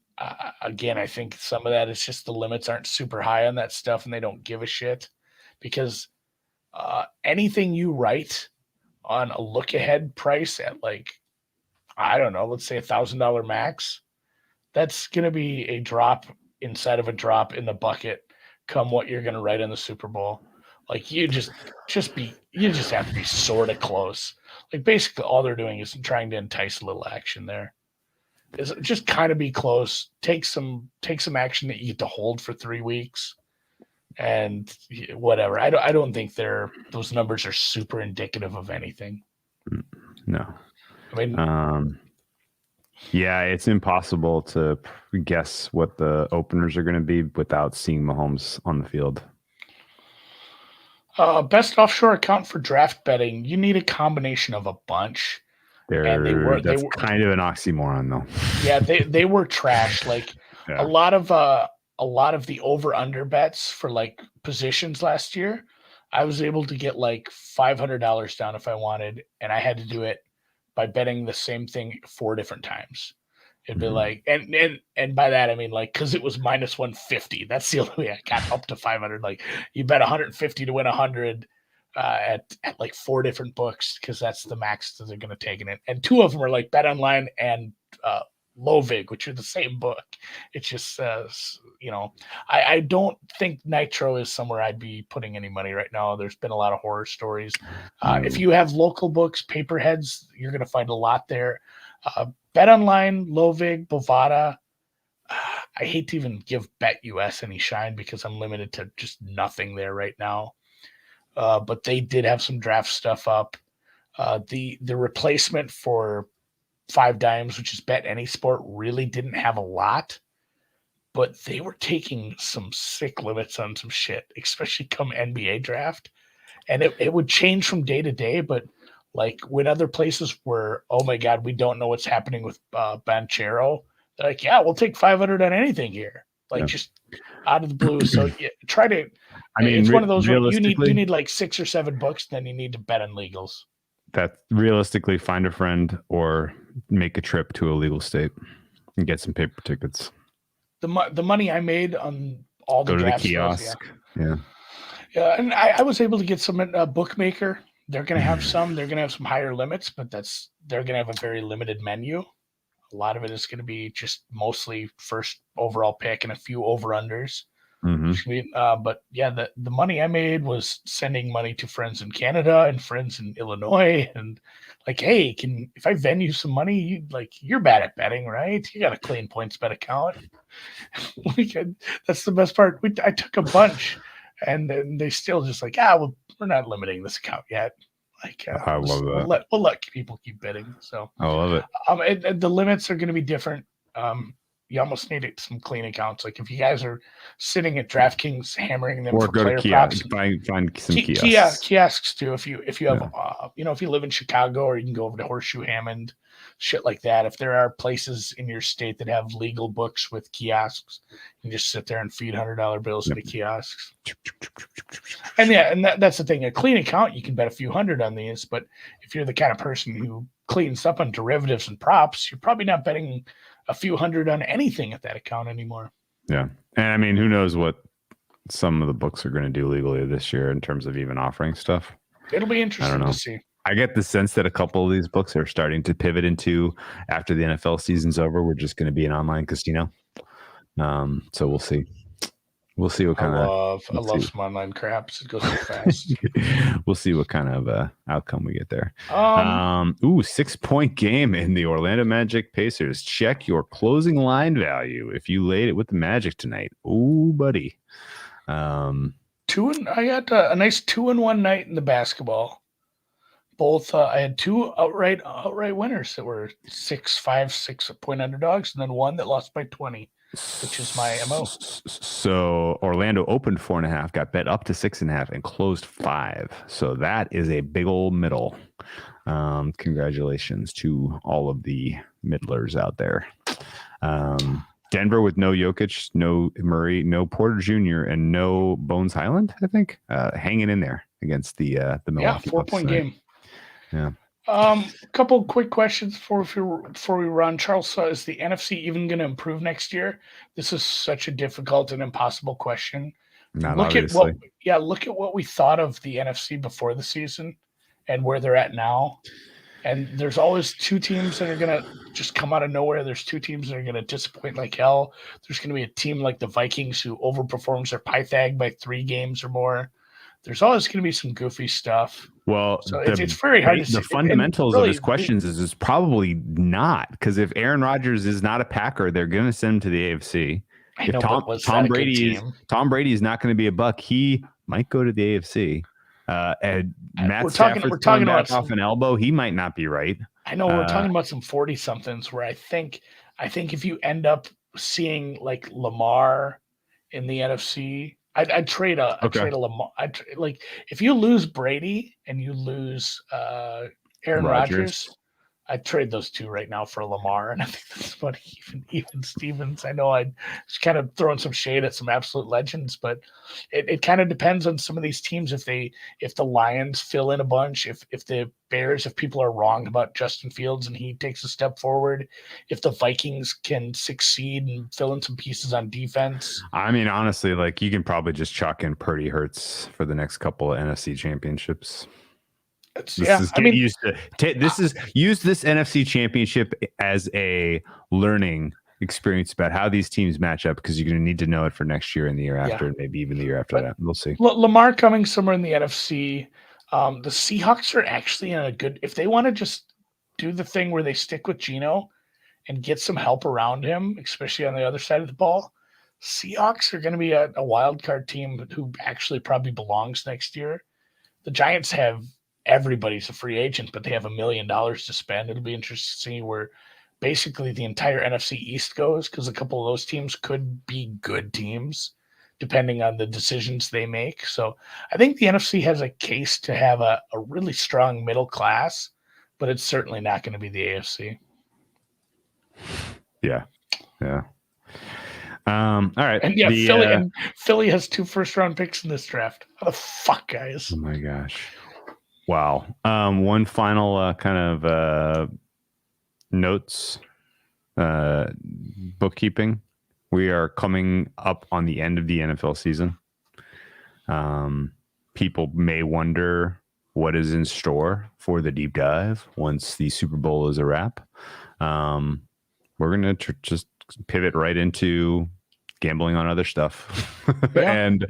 again, I think some of that is just the limits aren't super high on that stuff, and they don't give a shit because anything you write on a look ahead price at like I don't know, let's say $1,000 max, that's going to be a drop inside of a drop in the bucket come what you're going to write in the Super Bowl. Like you just have to be sort of close. Like basically all they're doing is trying to entice a little action there. Is just kind of be close, take some action that you get to hold for 3 weeks and whatever. I don't think those numbers are super indicative of anything. No. I mean, Yeah, it's impossible to guess what the openers are going to be without seeing Mahomes on the field. best offshore account for draft betting, you need a combination of a bunch. And That's kind of an oxymoron, though. Yeah, they were trash. Like Yeah. a lot of the over under bets for like positions last year, I was able to get like $500 down if I wanted, and I had to do it by betting the same thing 4 different times. It'd be Mhm. like, and by that I mean like because it was minus 150. That's the only way I got up to 500. Like you bet 150 to win 100 at like 4 different books because that's the max that they're going to take in it. And 2 of them are like Bet Online and Lovig, which are the same book. It's just I don't think Nitro is somewhere I'd be putting any money right now. There's been a lot of horror stories. If you have local books, Paperheads, you're going to find a lot there. Bet Online, Lovig, Bovada. I hate to even give Bet US any shine because I'm limited to just nothing there right now. But they did have some draft stuff up. The replacement for Five Dimes, which is Bet Any Sport, really didn't have a lot, but they were taking some sick limits on some shit, especially come NBA draft. And it would change from day to day, but like when other places were, oh my God, we don't know what's happening with Banchero. They're like, yeah, we'll take 500 on anything here. Like just out of the blue. So yeah, try to. I mean, it's one of those where realistically, you need like 6 or 7 books, then you need to bet on legals. that realistically, find a friend or make a trip to a legal state and get some paper tickets. The money I made on all the Go to the draft kiosk. stuff, Yeah. Yeah, and I was able to get some bookmaker. They're going to have some. They're going to have some higher limits, but they're going to have a very limited menu. A lot of it is going to be just mostly first overall pick and a few over unders. But yeah, the money I made was sending money to friends in Canada and friends in Illinois, and like, hey, if I venue some money? You're bad at betting, right? You got a clean points bet account. That's the best part. I took a bunch, and then they still just like, well, we're not limiting this account yet. I love that. We'll let people keep bidding. So I love it. and the limits are going to be different. You almost need some clean accounts. Like if you guys are sitting at DraftKings hammering them Or for go player to kiosks. props, Find some kiosks. kiosks too. If you have if you live in Chicago, or you can go over to Horseshoe Hammond, shit like that. If there are places in your state that have legal books with kiosks, you can just sit there and feed $100 bills into kiosks. And yeah, and that's the thing. A clean account, you can bet a few hundred on these, but if you're the kind of person who cleans up on derivatives and props, you're probably not betting a few hundred on anything at that account anymore. Yeah. And I mean, who knows what some of the books are going to do legally this year in terms of even offering stuff. It'll be interesting to see. I get the sense that a couple of these books are starting to pivot into, after the NFL season's over, we're just going to be an online casino. So we'll see. We'll see what kind of. I love some online craps. It goes so fast. We'll see what kind of outcome we get there. 6-point game in the Orlando Magic Pacers. Check your closing line value if you laid it with the Magic tonight. Ooh, buddy. I got a nice 2-1 night in the basketball. Both I had 2 outright winners that were 6-5 underdogs, and then one that lost by 20. Which is my MO. So Orlando opened 4.5, got bet up to 6.5, and closed 5. So that is a big old middle. Congratulations to all of the middlers out there. Denver with no Jokic, no Murray, no Porter Jr., and no Bones Highland, I think, hanging in there against the Milwaukee. 4-point game. Yeah. A couple quick questions before we run. Charles, is the NFC even going to improve next year? This is such a difficult and impossible question. Look at what we thought of the NFC before the season and where they're at now. And there's always two teams that are going to just come out of nowhere. There's two teams that are going to disappoint like hell. There's going to be a team like the Vikings who overperforms their Pythag by 3 games or more. There's always going to be some goofy stuff. Well, so it's very hard to see. The fundamentals of his questions is probably not, because if Aaron Rodgers is not a Packer, they're going to send him to the AFC. If Tom Brady is not going to be a Buck, he might go to the AFC. And Matt Stafford's talking back off an elbow. He might not be right. I know we're talking about some 40-somethings where I think if you end up seeing like Lamar in the NFC, I'd trade a Lamar. Like if you lose Brady and you lose Aaron Rodgers, I'd trade those two right now for Lamar. And I think that's about even Stevens. I know I'm just kind of throwing some shade at some absolute legends, but it kind of depends on some of these teams. If the Lions fill in a bunch, if the Bears, if people are wrong about Justin Fields and he takes a step forward, if the Vikings can succeed and fill in some pieces on defense. I mean, honestly, like you can probably just chalk in Purdy Hurts for the next couple of NFC championships. Use this NFC championship as a learning experience about how these teams match up, because you're going to need to know it for next year and the year after, and maybe even the year after that. We'll see. Lamar coming somewhere in the NFC. The Seahawks are actually in a good, if they want to just do the thing where they stick with Geno and get some help around him, especially on the other side of the ball, Seahawks are going to be a wild card team who actually probably belongs next year. The Giants have everybody's a free agent, but they have $1 million to spend. It'll be interesting to see where basically the entire NFC East goes, because a couple of those teams could be good teams depending on the decisions they make. So I think the NFC has a case to have a really strong middle class, but it's certainly not going to be the AFC. Yeah. All right. And Philly has 2 first-round picks in this draft. How the fuck, guys? Oh my gosh. Wow. One final kind of notes, bookkeeping. We are coming up on the end of the NFL season. People may wonder what is in store for the deep dive once the Super Bowl is a wrap. We're going to just pivot right into gambling on other stuff and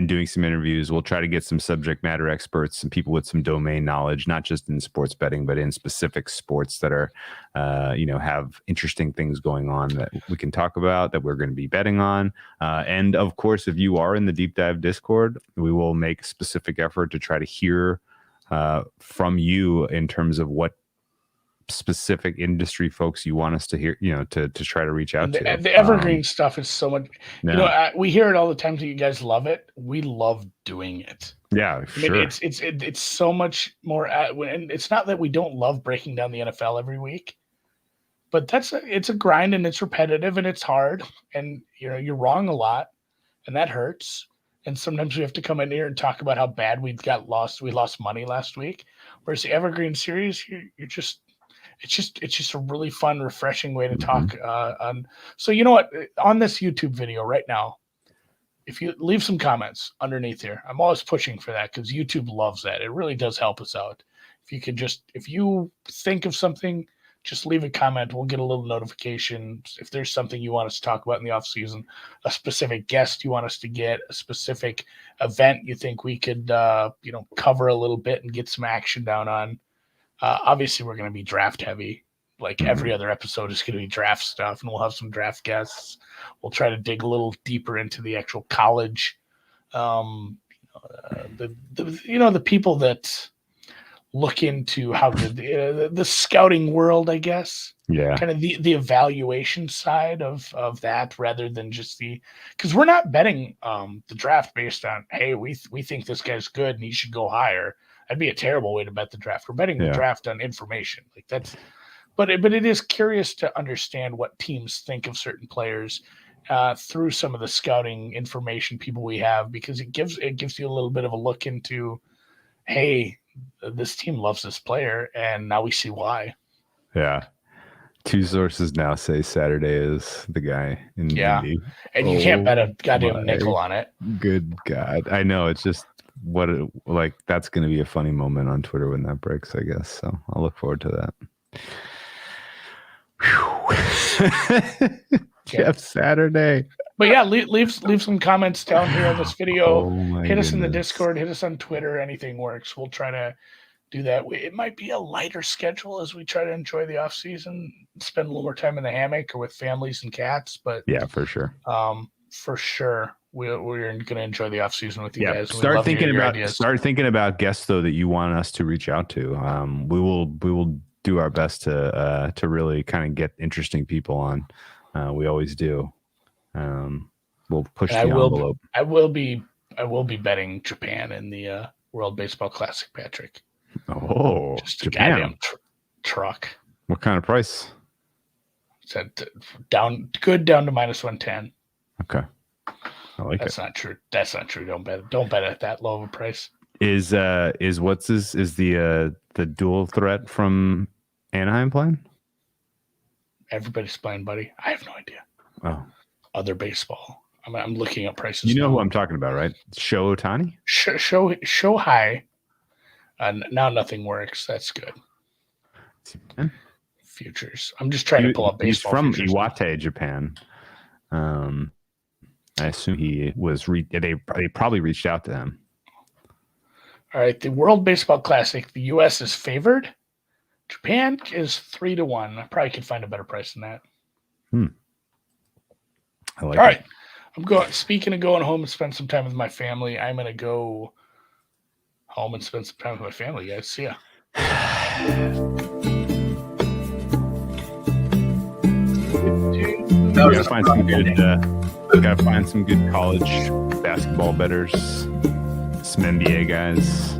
doing some interviews. We'll try to get some subject matter experts, some people with some domain knowledge, not just in sports betting, but in specific sports that are, have interesting things going on that we can talk about, that we're going to be betting on. And of course, if you are in the Deep Dive Discord, we will make a specific effort to try to hear from you in terms of what specific industry folks you want us to hear, to try to reach out to. The evergreen stuff is so much, we hear it all the time that you guys love it. We love doing it. Yeah, sure. It's so much more, and it's not that we don't love breaking down the NFL every week, but it's a grind, and it's repetitive, and it's hard, and you're wrong a lot, and that hurts. And sometimes we have to come in here and talk about how bad we lost money last week. Whereas the evergreen series, it's just a really fun, refreshing way to talk on. So you know what? On this YouTube video right now, if you leave some comments underneath here, I'm always pushing for that because YouTube loves that. It really does help us out. If you think of something, just leave a comment. We'll get a little notification. If there's something you want us to talk about in the off season, a specific guest you want us to get, a specific event you think we could, cover a little bit and get some action down on. Obviously, we're going to be draft heavy. Like every other episode is going to be draft stuff, and we'll have some draft guests. We'll try to dig a little deeper into the actual college. The people that look into how the scouting world, I guess. Yeah. Kind of the evaluation side of that, rather than just because we're not betting the draft based on, hey, we think this guy's good and he should go higher. That'd be a terrible way to bet the draft. We're betting the Yeah. draft on information. Like that's, but it is curious to understand what teams think of certain players through some of the scouting information people we have, because it gives you a little bit of a look into, hey, this team loves this player, and now we see why. Yeah. 2 sources now say Saturday is the guy in Indy. And you can't bet a goddamn nickel on it. Good God. I know. It's just that's going to be a funny moment on Twitter when that breaks, I guess. So I'll look forward to that. Jeff Saturday. But yeah, leave some comments down here on this video. Hit us in the goodness. Discord. Hit us on Twitter. Anything works. We'll try to do that. It might be a lighter schedule as we try to enjoy the off season, spend a little more time in the hammock or with families and cats. But Yeah, for sure. We're going to enjoy the off season with you guys. Start thinking about guests though that you want us to reach out to. We will do our best to really kind of get interesting people on. We always do. We'll push the envelope. I will be betting Japan in the World Baseball Classic, Patrick. Oh, just Japan. A goddamn truck. What kind of price? Said down to -110. Okay, I like That's it. not true. That's not true. Don't bet at that low of a price. Is the dual threat from Anaheim playing? Everybody's playing, buddy. I have no idea. Oh, other baseball. I'm looking up prices. You know who I'm talking about, right? Show Ohtani? Show high. Now nothing works. That's good. Futures. I'm just trying to pull up baseball. He's from futures. Iwate, Japan. I assume he was. They probably reached out to him. All right, the World Baseball Classic. The U.S. is favored. Japan is 3-1. I probably could find a better price than that. I like All it. right. I'm going. Speaking of going home and spend some time with my family, I'm going to go home and spend some time with my family, guys. See ya. Gotta find some good college basketball bettors, some NBA guys.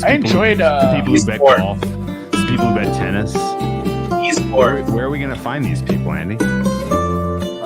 I enjoyed people who bet Esport. golf, some people who bet tennis. Esport. Where are we gonna find these people, Andy?